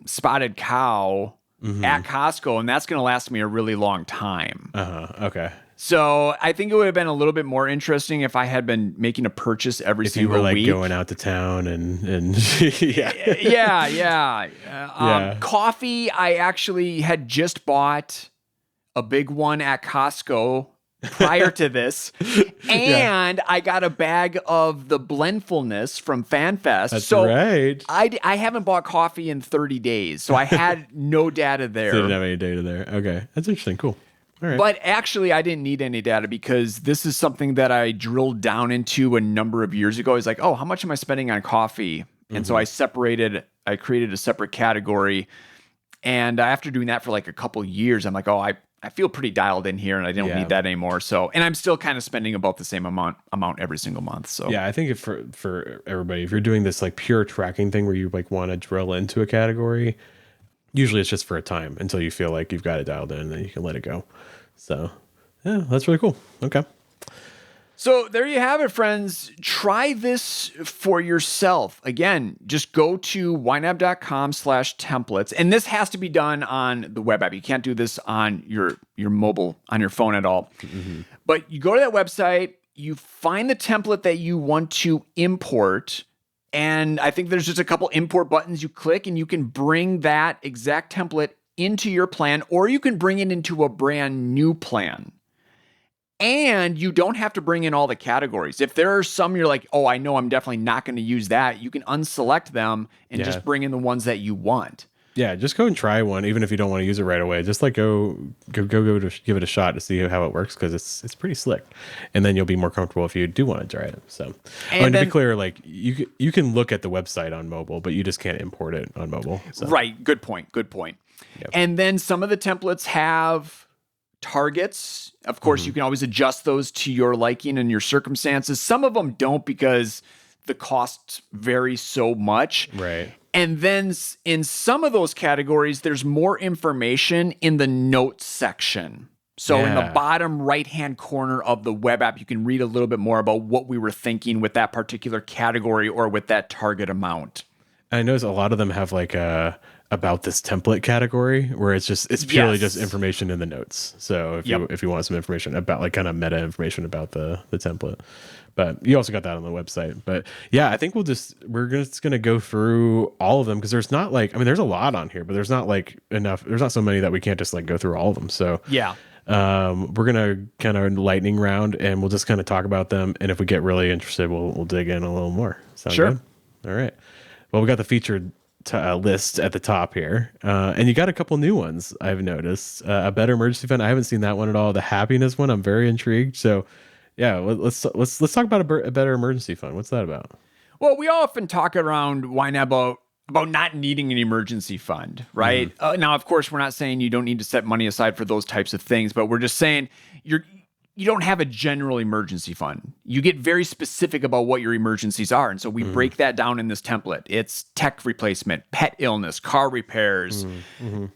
Spotted Cow at Costco, and that's going to last me a really long time. Okay. So I think it would have been a little bit more interesting if I had been making a purchase every single week. If you were going out to town and Coffee, I actually had just bought a big one at Costco prior to this. And I got a bag of the Blendfulness from FanFest. That's right. I haven't bought coffee in 30 days. So I had no data there. So you didn't have any data there. Okay. That's interesting. Cool. All right. But actually, I didn't need any data because this is something that I drilled down into a number of years ago. I was like, oh, how much am I spending on coffee? And so I created a separate category. And after doing that for a couple years, I'm like, oh, I feel pretty dialed in here and I don't need that anymore. So, and I'm still kind of spending about the same amount every single month. So yeah, I think for everybody, if you're doing this pure tracking thing where you want to drill into a category, usually it's just for a time until you feel like you've got it dialed in and then you can let it go. So yeah, that's really cool. Okay. So there you have it, friends. Try this for yourself. Again, just go to ynab.com/templates. And this has to be done on the web app. You can't do this on your mobile, on your phone at all. Mm-hmm. But you go to that website, you find the template that you want to import. And I think there's just a couple import buttons you click and you can bring that exact template into your plan, or you can bring it into a brand new plan. And you don't have to bring in all the categories. If there are some you're like, oh, I know I'm definitely not going to use that, you can unselect them and just bring in the ones that you want. Yeah, just go and try one, even if you don't want to use it right away. Just go to give it a shot to see how it works, because it's pretty slick, and then you'll be more comfortable if you do want to try it. So, and to be clear, you can look at the website on mobile, but you just can't import it on mobile. So. Right. Good point. Yep. And then some of the templates have targets. Of course, you can always adjust those to your liking and your circumstances. Some of them don't because the costs vary so much. Right. And then in some of those categories, there's more information in the notes section. So in the bottom right-hand corner of the web app, you can read a little bit more about what we were thinking with that particular category or with that target amount. I notice a lot of them have like a about this template category where it's purely just information in the notes. So if you want some information about like kind of meta information about the template, but you also got that on the website. But yeah, I think we're just gonna go through all of them because there's not like, I mean, there's a lot on here, but there's not like enough. There's not so many that we can't just like go through all of them. So yeah. We're gonna kind of lightning round and we'll just kind of talk about them. And if we get really interested, we'll dig in a little more. Sound Sure. good? All right. Well, we got the featured list at the top here, and you got a couple new ones. I've noticed a better emergency fund. I haven't seen that one at all. The happiness one, I'm very intrigued. So, yeah, let's talk about a better emergency fund. What's that about? Well, we often talk around YNAB about not needing an emergency fund, right? Now, of course, we're not saying you don't need to set money aside for those types of things, but we're just saying you don't have a general emergency fund. You get very specific about what your emergencies are. And so we break that down in this template. It's tech replacement, pet illness, car repairs,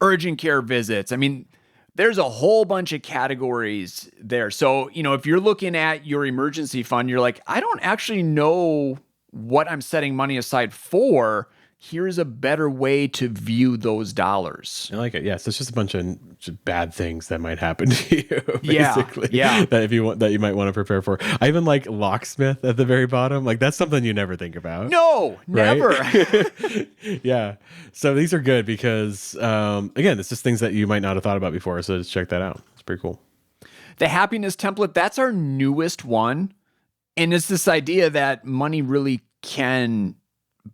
urgent care visits. I mean, there's a whole bunch of categories there. So, if you're looking at your emergency fund, you're like, I don't actually know what I'm setting money aside for. Here's a better way to view those dollars. I like it. Yes, it's just a bunch of just bad things that might happen to you. Basically, yeah. That you might want to prepare for. I even like locksmith at the very bottom. Like that's something you never think about. No, right? never. Yeah. So these are good because again, it's just things that you might not have thought about before. So just check that out. It's pretty cool. The happiness template, that's our newest one, and it's this idea that money really can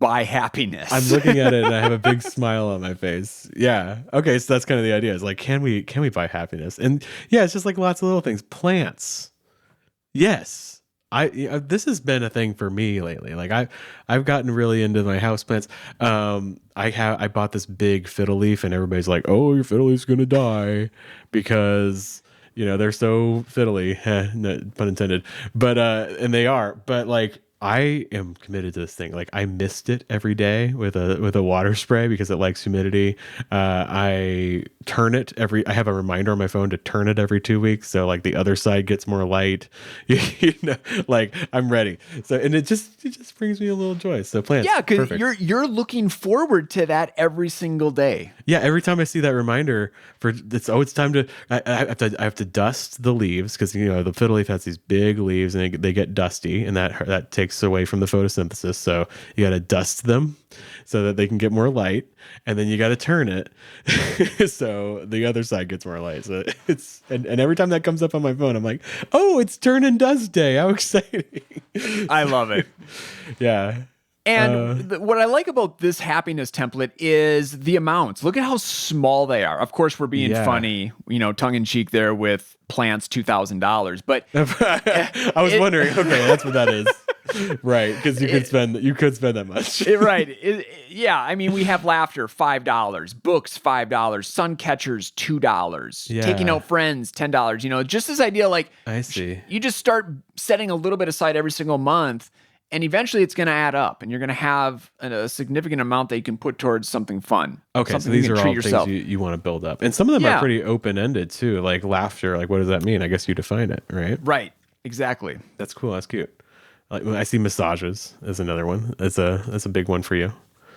buy happiness. I'm looking at it and I have a big smile on my face. Yeah. Okay. So that's kind of the idea. Is like, can we buy happiness? And yeah, it's just like lots of little things. Plants. Yes. This has been a thing for me lately. Like I've gotten really into my house plants. I bought this big fiddle leaf and everybody's like, oh, your fiddle leaf's going to die because they're so fiddly, no pun intended, but, and they are, but like, I am committed to this thing. Like I mist it every day with a water spray because it likes humidity. I turn it I have a reminder on my phone to turn it every 2 weeks. So like the other side gets more light, like I'm ready. So, and it just brings me a little joy. So plants. Yeah. Cause you're looking forward to that every single day. Yeah. Every time I see that reminder it's time to, I have to dust the leaves. Cause the fiddle leaf has these big leaves and they get dusty and that takes away from the photosynthesis. So you got to dust them so that they can get more light, and then you got to turn it so the other side gets more light. So it's and every time that comes up on my phone, I'm like, oh, it's turn and dust day. How exciting. I love it. Yeah. And what I like about this happiness template is the amounts. Look at how small they are. Of course, we're being funny, tongue in cheek there with plants, $2,000. But I was wondering, okay, that's what that is. Right, because you could spend that much. Right. Yeah, I mean, we have laughter, $5, books, $5, sun catchers, $2, taking out friends, $10. Just this idea, like, I see. You just start setting a little bit aside every single month, and eventually it's going to add up, and you're going to have a significant amount that you can put towards something fun. Okay, so these are all things you want to build up. And some of them are pretty open-ended, too, like laughter. Like, what does that mean? I guess you define it, right? Right, exactly. That's cool. That's cute. Like, I see massages as another one. That's a big one for you.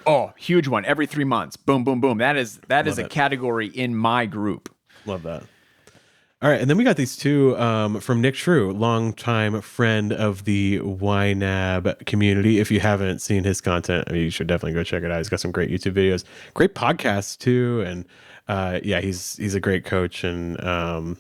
Oh, huge one. Every 3 months. Boom, boom, boom. That is a category in my group. Love that. All right, and then we got these two from Nick True, longtime friend of the YNAB community. If you haven't seen his content, you should definitely go check it out. He's got some great YouTube videos, great podcasts too, and he's a great coach and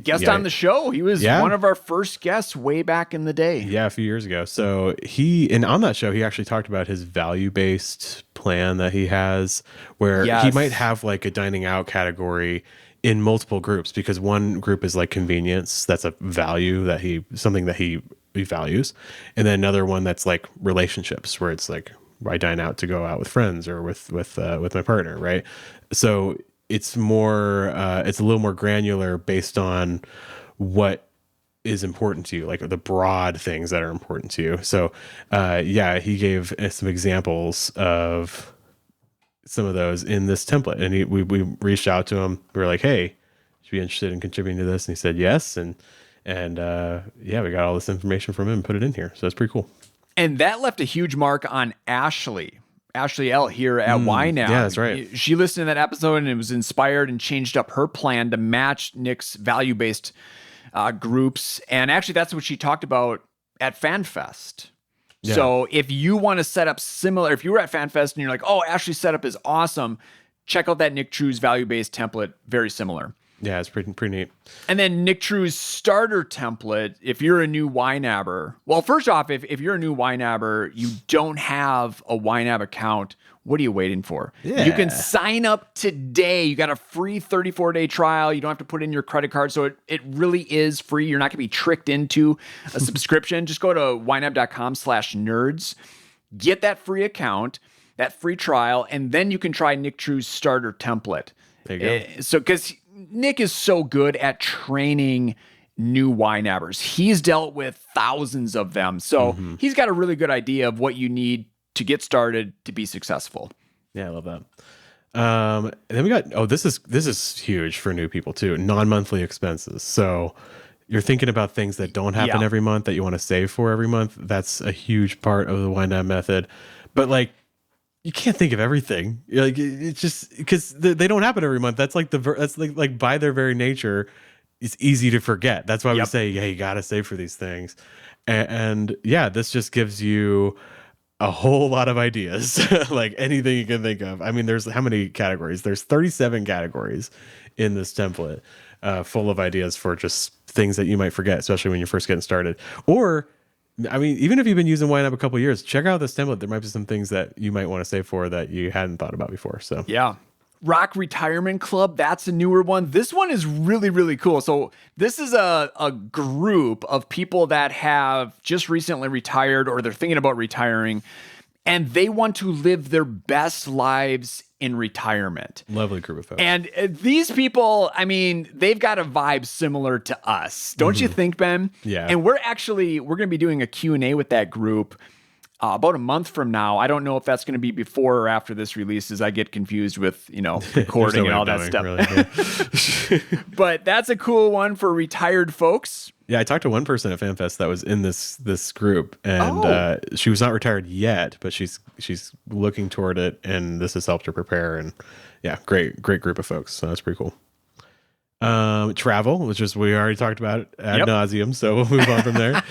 guest on the show. He was one of our first guests way back in the day. Yeah, a few years ago. So on that show, he actually talked about his value-based plan that he has, where he might have like a dining out category in multiple groups, because one group is like convenience. That's a value something that he values. And then another one that's like relationships, where it's like I dine out to go out with friends or with my partner. Right. So it's more, it's a little more granular based on what is important to you, like the broad things that are important to you. So, yeah, he gave some examples of some of those in this template, and we reached out to him. We were like, "Hey, should you be interested in contributing to this?" And he said yes, and yeah, we got all this information from him and put it in here. So that's pretty cool. And that left a huge mark on Ashley L here at YNAB. Yeah, that's right. She listened to that episode and it was inspired and changed up her plan to match Nick's value-based groups. And actually, that's what she talked about at FanFest. Yeah. So if you want to set up similar, if you were at FanFest and you're like, oh, Ashley's setup is awesome, check out that Nick True's value-based template. Very similar. Yeah, it's pretty neat. And then Nick True's starter template, if you're a new YNABber, well, first off, if you're a new YNABber, you don't have a YNAB account, what are you waiting for? Yeah. You can sign up today. You got a free 34-day trial. You don't have to put in your credit card. So it really is free. You're not going to be tricked into a subscription. Just go to ynab.com/nerds, get that free account, that free trial, and then you can try Nick True's starter template. There you go. So, because Nick is so good at training new YNABers. He's dealt with thousands of them. So he's got a really good idea of what you need to get started to be successful. Yeah, I love that. And then we got, this is huge for new people too. Non-monthly expenses. So you're thinking about things that don't happen every month that you want to save for every month. That's a huge part of the YNAB method. But like, you can't think of everything. Like, it's just because they don't happen every month. That's like that's like by their very nature, it's easy to forget. That's why we say, hey, you got to save for these things. And yeah, this just gives you a whole lot of ideas, like anything you can think of. I mean, there's how many categories? There's 37 categories in this template, full of ideas for just things that you might forget, especially when you're first getting started. Or I mean, even if you've been using YNAB a couple of years, check out this template. There might be some things that you might want to save for that you hadn't thought about before. So yeah. Rock Retirement Club, that's a newer one. This one is really, really cool. So this is a group of people that have just recently retired or they're thinking about retiring, and they want to live their best lives in retirement. Lovely group of folks. And these people, I mean, they've got a vibe similar to us. Don't you think, Ben? Yeah. And we're going to be doing a Q&A with that group about a month from now. I don't know if that's going to be before or after this releases. I get confused with, recording and all that stuff. Really, yeah. But that's a cool one for retired folks. Yeah, I talked to one person at FanFest that was in this group, and she was not retired yet, but she's looking toward it, and this has helped her prepare. And yeah, great group of folks. So that's pretty cool. Travel, which is we already talked about ad nauseum, so we'll move on from there.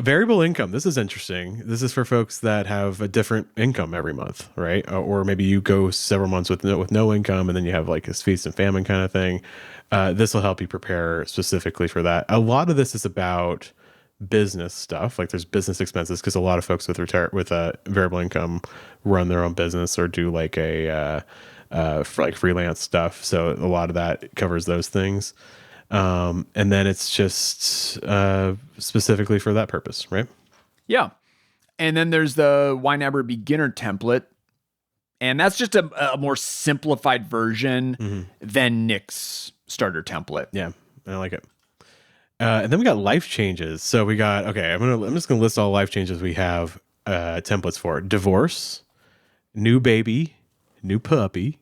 Variable income. This is interesting. This is for folks that have a different income every month, right? Or maybe you go several months with no income, and then you have like this feast and famine kind of thing. This will help you prepare specifically for that. A lot of this is about business stuff. Like there's business expenses because a lot of folks with variable income run their own business or do like like freelance stuff. So a lot of that covers those things. And then it's just specifically for that purpose, right? Yeah. And then there's the YNABber beginner template. And that's just a more simplified version than Nick's starter template. Yeah, I like it. And then we got life changes. So we got, I'm just going to list all life changes we have templates for. Divorce, new baby, new puppy,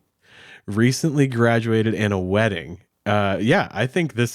recently graduated, and a wedding. Yeah, I think this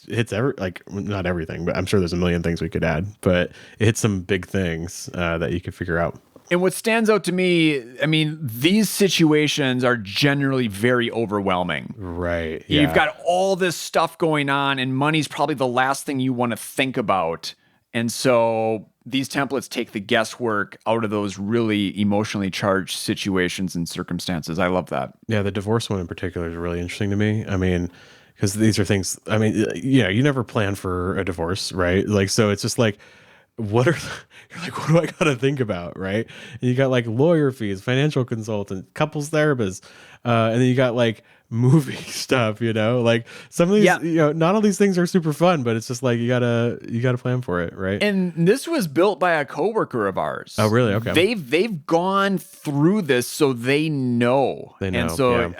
hits not everything, but I'm sure there's a million things we could add, but it hits some big things that you could figure out. And what stands out to me, I mean, these situations are generally very overwhelming. Right. Yeah. You've got all this stuff going on, and money's probably the last thing you want to think about. And so these templates take the guesswork out of those really emotionally charged situations and circumstances. I love that. Yeah, the divorce one in particular is really interesting to me. I mean, because these are things, I mean, you never plan for a divorce, right? Like, so it's just like, you're like, what do I got to think about, right? And you got like lawyer fees, financial consultant, couples therapist, and then you got like movie stuff, like some of these, not all these things are super fun, but it's just like you gotta plan for it, right? And this was built by a coworker of ours. Oh, really? Okay. They've gone through this, so they know. And so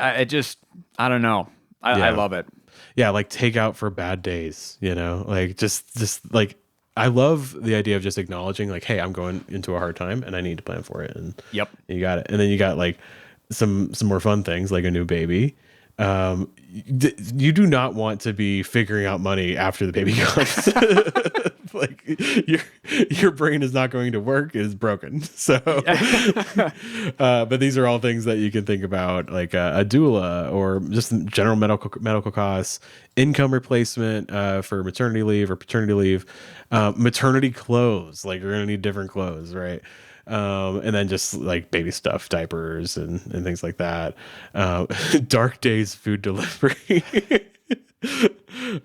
I don't know. I love it. Yeah, like take out for bad days, like just like I love the idea of just acknowledging like, hey, I'm going into a hard time and I need to plan for it. And Yep. you got it. And then you got like some more fun things like a new baby. You do not want to be figuring out money after the baby comes. Like your brain is not going to work. It is broken. So, but these are all things that you can think about, like a doula or just general medical costs, income replacement for maternity leave or paternity leave, maternity clothes. Like you're going to need different clothes, right? And then just like baby stuff, diapers and things like that. Dark days food delivery.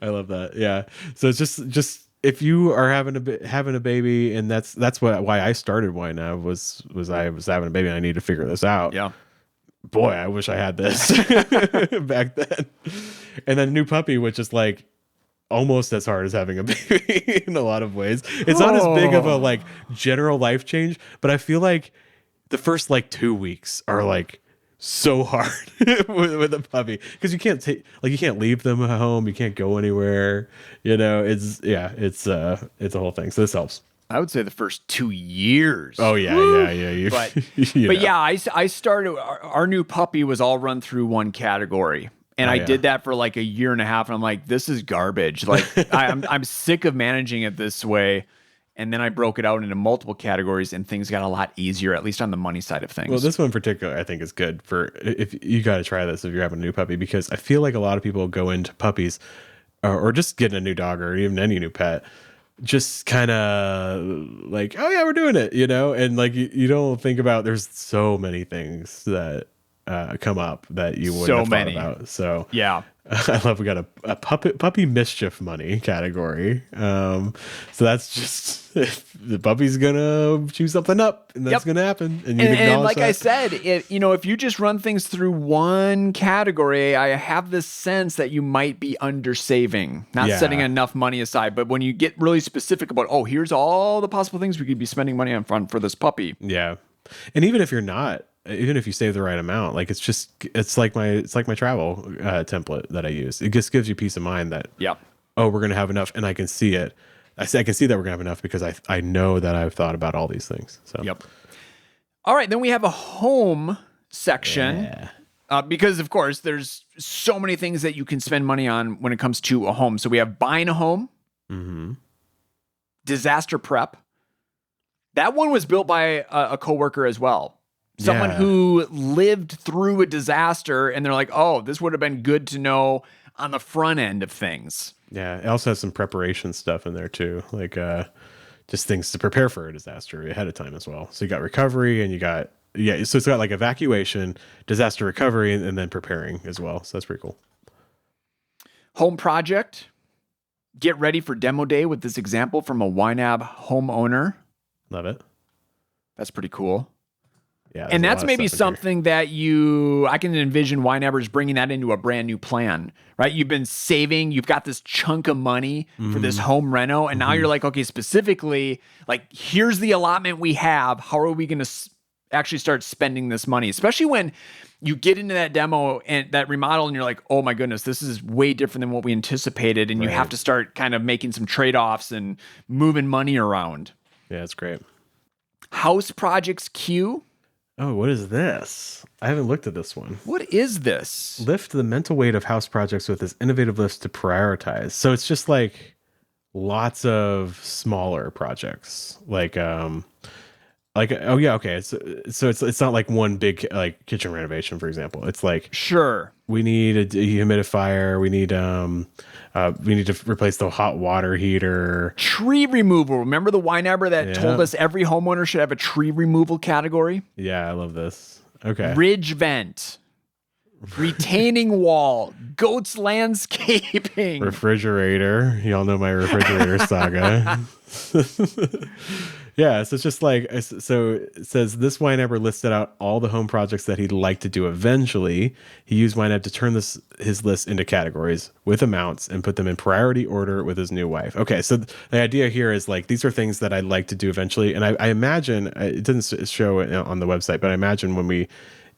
I love that. Yeah. So it's just if you are having a baby, and that's why I started YNAB was I was having a baby and I need to figure this out. Yeah. Boy, I wish I had this back then. And then new puppy, which is like almost as hard as having a baby in a lot of ways. It's not as big of a like general life change, but I feel like the first like 2 weeks are like so hard with a puppy because you can't leave them at home, you can't go anywhere. It's a whole thing. So this helps. I would say the first 2 years. Oh yeah. Woo! Yeah. But yeah, I started. Our new puppy was all run through one category. And I did that for like a year and a half, and I'm like, this is garbage. Like, I'm sick of managing it this way. And then I broke it out into multiple categories, and things got a lot easier, at least on the money side of things. Well, this one in particular, I think, is good for if you got to try this if you're having a new puppy, because I feel like a lot of people go into puppies or just getting a new dog or even any new pet, just kind of like, oh yeah, we're doing it, and like you don't think about there's so many things that come up that you wouldn't have thought about. So yeah, I love we got a puppy mischief money category. So that's just if the puppy's gonna chew something up, and that's gonna happen. And like that. I said, if you just run things through one category, I have this sense that you might be under saving, not setting enough money aside. But when you get really specific about, here's all the possible things we could be spending money on for this puppy. Yeah, and even if you're not. Even if you save the right amount, like it's like my travel template that I use. It just gives you peace of mind that we're gonna have enough, and I can see it. I can see that we're gonna have enough because I know that I've thought about all these things. So all right, then we have a home section because of course there's so many things that you can spend money on when it comes to a home. So we have buying a home, disaster prep. That one was built by a coworker as well. Someone who lived through a disaster, and they're like, oh, this would have been good to know on the front end of things. Yeah, it also has some preparation stuff in there too, like just things to prepare for a disaster ahead of time as well. So you got recovery, and you got so it's got like evacuation, disaster recovery, and then preparing as well. So that's pretty cool. Home project. Get ready for demo day with this example from a YNAB homeowner. Love it. That's pretty cool. Yeah, and that's maybe something that I can envision YNABers bringing that into a brand new plan, right? You've been saving, you've got this chunk of money for this home reno, and now you're like, okay, specifically, like, here's the allotment we have. How are we going to actually start spending this money? Especially when you get into that demo and that remodel, and you're like, oh my goodness, this is way different than what we anticipated, and you have to start kind of making some trade-offs and moving money around. Yeah, it's great. House projects queue. Oh, what is this? I haven't looked at this one. What is this? Lift the mental weight of house projects with this innovative list to prioritize. So it's just like lots of smaller projects. Like oh yeah, okay. So it's not like one big like kitchen renovation, for example. It's like we need a dehumidifier. We need to replace the hot water heater. Tree removal. Remember the YNABer that told us every homeowner should have a tree removal category? Yeah, I love this. Okay. Ridge vent. Retaining wall. Goats landscaping. Refrigerator. Y'all know my refrigerator saga. Yeah, so it's just like, so it says this YNABer listed out all the home projects that he'd like to do eventually. He used YNAB to turn his list into categories with amounts and put them in priority order with his new wife. Okay, so the idea here is like, these are things that I'd like to do eventually. And I imagine, it didn't show it on the website, but I imagine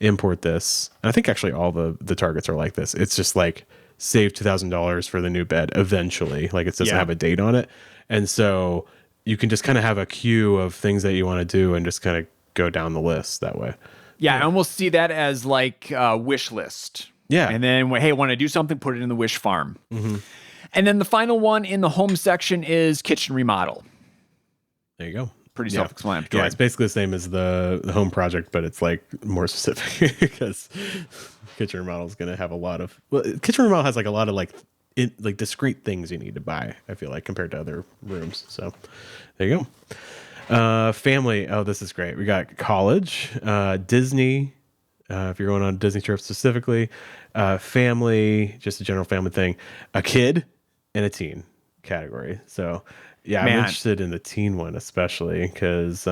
import this. And I think actually all the targets are like this. It's just like save $2,000 for the new bed eventually. Like it doesn't have a date on it. And so you can just kind of have a queue of things that you want to do and just kind of go down the list that way. Yeah, I almost see that as like a wish list. Yeah. And then, hey, want to do something, put it in the wish farm. And then the final one in the home section is kitchen remodel. There you go. Pretty self-explanatory. Yeah, it's basically the same as the home project, but it's like more specific because kitchen remodel is going to have a lot of, kitchen remodel has like a lot of like discrete things you need to buy, I feel like, compared to other rooms. So there you go. Family. Oh, this is great. We got college, Disney, if you're going on a Disney trip specifically, family, just a general family thing, a kid, and a teen category. So yeah, I'm interested in the teen one, especially because, I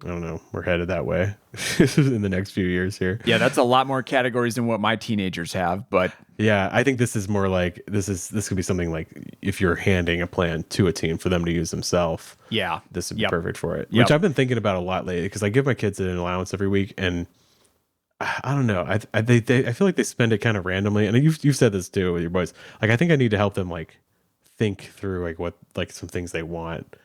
don't know, we're headed that way in the next few years here. Yeah, that's a lot more categories than what my teenagers have, but yeah, I think this is more like, this could be something like if you're handing a plan to a teen for them to use themselves. Yeah, this would be perfect for it, which I've been thinking about a lot lately because I give my kids an allowance every week, and I don't know, I feel like they spend it kind of randomly, and you've said this too with your boys. Like I think I need to help them like think through like what like some things they want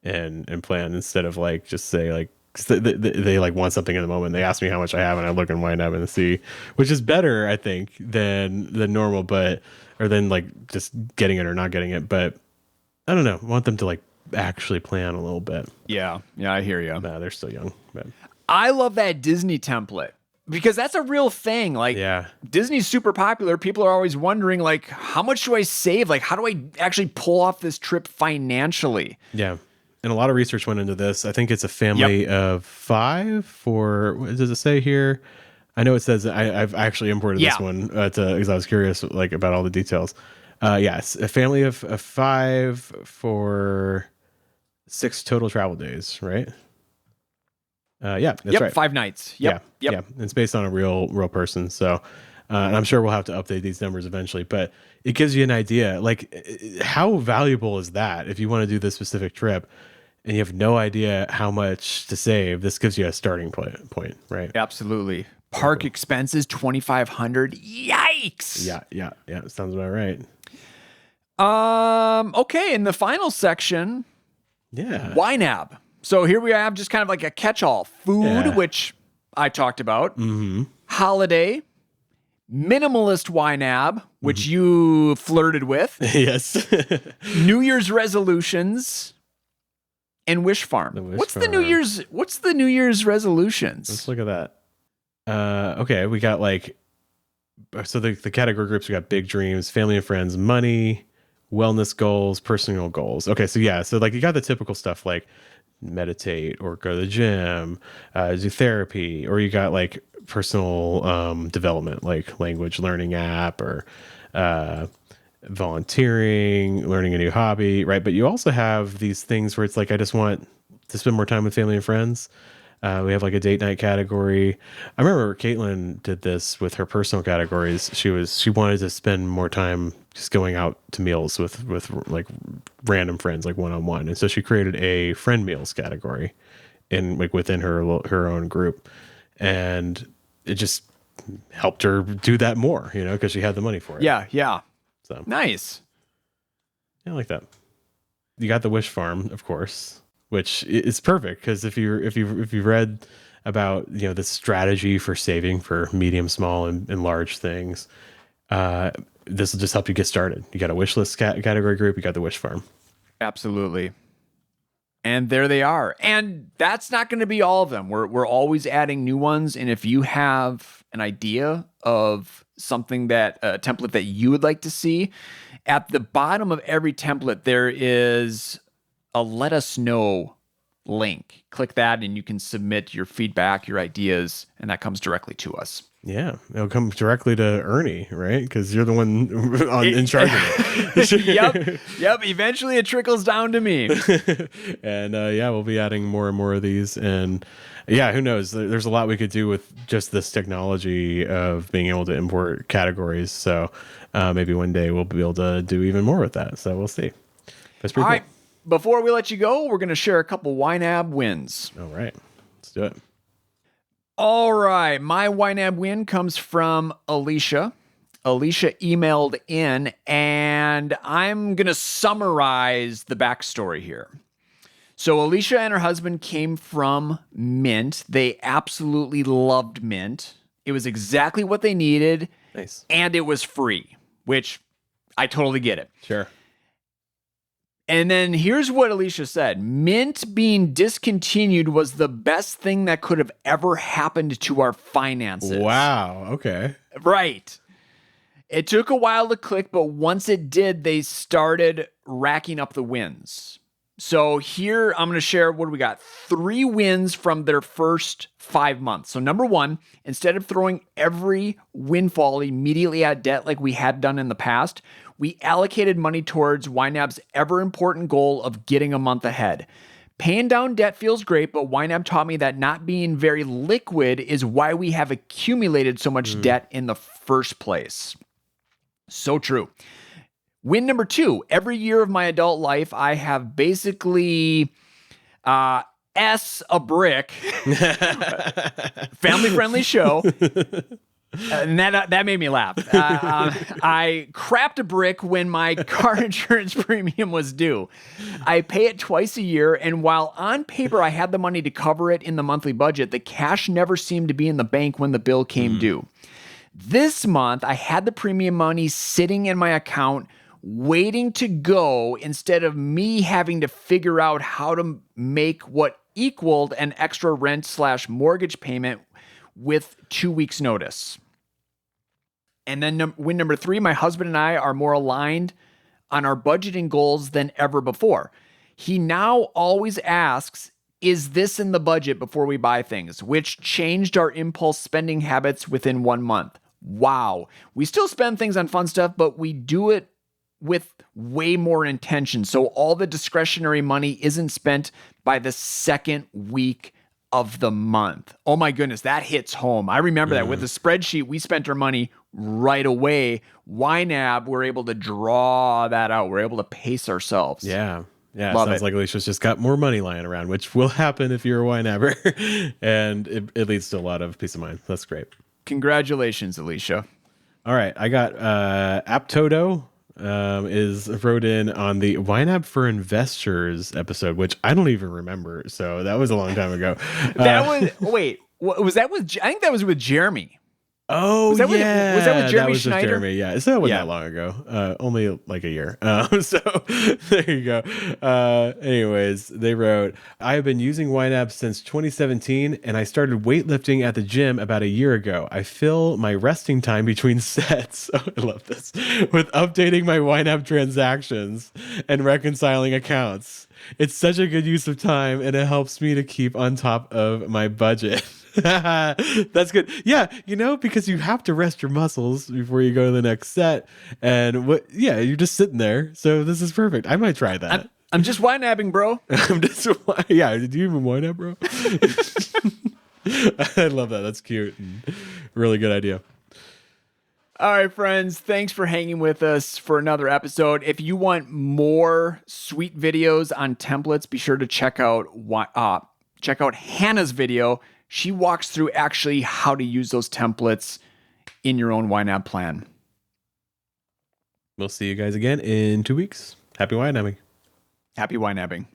and plan instead of like just say like they like want something in the moment. They ask me how much I have, and I look in YNAB and see, which is better I think than normal, but or than like just getting it or not getting it. But I don't know. I want them to like actually plan a little bit. Yeah, I hear you. Nah, they're still young. But I love that Disney template. Because that's a real thing. Like, Disney's super popular. People are always wondering, like, how much do I save? Like, how do I actually pull off this trip financially? Yeah. And a lot of research went into this. I think it's a family of 5 for, what does it say here? I know it says, I've actually imported this one because I was curious, like, about all the details. Yes, a family of 5 for 6 total travel days, right? Yeah, that's right. 5 nights. Yeah. It's based on a real person. So, and I'm sure we'll have to update these numbers eventually, but it gives you an idea. Like, how valuable is that if you want to do this specific trip and you have no idea how much to save? This gives you a starting point, right? Absolutely. Park expenses, $2,500. Yikes. Yeah. Sounds about right. Okay. In the final section, YNAB. So here we have just kind of like a catch-all. Food, which I talked about. Holiday. Minimalist YNAB, which you flirted with. Yes. New Year's resolutions. And Wish Farm. What's the New Year's resolutions? Let's look at that. Okay, we got like, so the category groups, we got big dreams, family and friends, money, wellness goals, personal goals. Okay, so like you got the typical stuff like meditate or go to the gym, do therapy, or you got like personal development like language learning app or volunteering, learning a new hobby, right? But you also have these things where it's like, I just want to spend more time with family and friends. We have like a date night category. I remember Katelynn did this with her personal categories. She wanted to spend more time just going out to meals with like random friends, like one-on-one. And so she created a friend meals category in like within her own group. And it just helped her do that more, because she had the money for it. Yeah. So nice. Yeah, I like that. You got the Wish Farm, of course, which is perfect because if you've read about the strategy for saving for medium, small, and large things, this will just help you get started. You got a wish list category group. You got the Wish Farm. Absolutely. And there they are. And that's not going to be all of them. We're always adding new ones. And if you have an idea of something a template that you would like to see, at the bottom of every template, there is a let us know link. Click that and you can submit your feedback, your ideas, and that comes directly to us. Yeah, it'll come directly to Ernie, right? Because you're the one in charge of it. Yep. Eventually it trickles down to me. And we'll be adding more and more of these. And yeah, who knows? There's a lot we could do with just this technology of being able to import categories. So maybe one day we'll be able to do even more with that. So we'll see. That's pretty cool. Right. Before we let you go, we're going to share a couple YNAB wins. All right. Let's do it. All right. My YNAB win comes from Alicia. Alicia emailed in, and I'm going to summarize the backstory here. So Alicia and her husband came from Mint. They absolutely loved Mint. It was exactly what they needed. Nice. And it was free, which I totally get it. Sure. And then here's what Alicia said. Mint being discontinued was the best thing that could have ever happened to our finances. Wow. Okay. Right. It took a while to click, but once it did, they started racking up the wins. So here I'm going to share what do we got? 3 wins from their first 5 months. So number 1, instead of throwing every windfall immediately at debt like we had done in the past, we allocated money towards YNAB's ever important goal of getting a month ahead. Paying down debt feels great, but YNAB taught me that not being very liquid is why we have accumulated so much debt in the first place. So true. Win number 2, every year of my adult life, I have basically S a brick, family-friendly show, and that made me laugh. I crapped a brick when my car insurance premium was due. I pay it twice a year, and while on paper I had the money to cover it in the monthly budget, the cash never seemed to be in the bank when the bill came due. This month, I had the premium money sitting in my account waiting to go instead of me having to figure out how to make what equaled an extra rent/mortgage payment with 2 weeks notice. And then win number 3, my husband and I are more aligned on our budgeting goals than ever before. He now always asks, is this in the budget before we buy things, which changed our impulse spending habits within 1 month. Wow. We still spend things on fun stuff, but we do it with way more intention. So all the discretionary money isn't spent by the second week of the month. Oh my goodness, that hits home. I remember that with the spreadsheet, we spent our money right away. YNAB, we're able to draw that out. We're able to pace ourselves. Yeah. Yeah, Love it sounds like Alicia's just got more money lying around, which will happen if you're a YNABber. And it leads to a lot of peace of mind. That's great. Congratulations, Alicia. All right. I got Aptodo is wrote in on the YNAB for Investors episode, which I don't even remember. So that was a long time ago. Was that with, I think that was with Jeremy. Oh, was that yeah. Was that with Jeremy was Schneider? Jeremy, yeah. So that wasn't that long ago. Only like a year. So there you go. Anyways, they wrote, I have been using YNAB since 2017, and I started weightlifting at the gym about a year ago. I fill my resting time between sets. Oh, I love this. With updating my YNAB transactions and reconciling accounts. It's such a good use of time, and it helps me to keep on top of my budget. That's good. Yeah, because you have to rest your muscles before you go to the next set. And you're just sitting there. So this is perfect. I might try that. I'm just YNABing, bro. Yeah, did you even YNAB, bro? I love that. That's cute. And really good idea. All right, friends, thanks for hanging with us for another episode. If you want more sweet videos on templates, be sure to check out Hannah's video. She walks through actually how to use those templates in your own YNAB plan. We'll see you guys again in 2 weeks. Happy YNABing. Happy YNABing.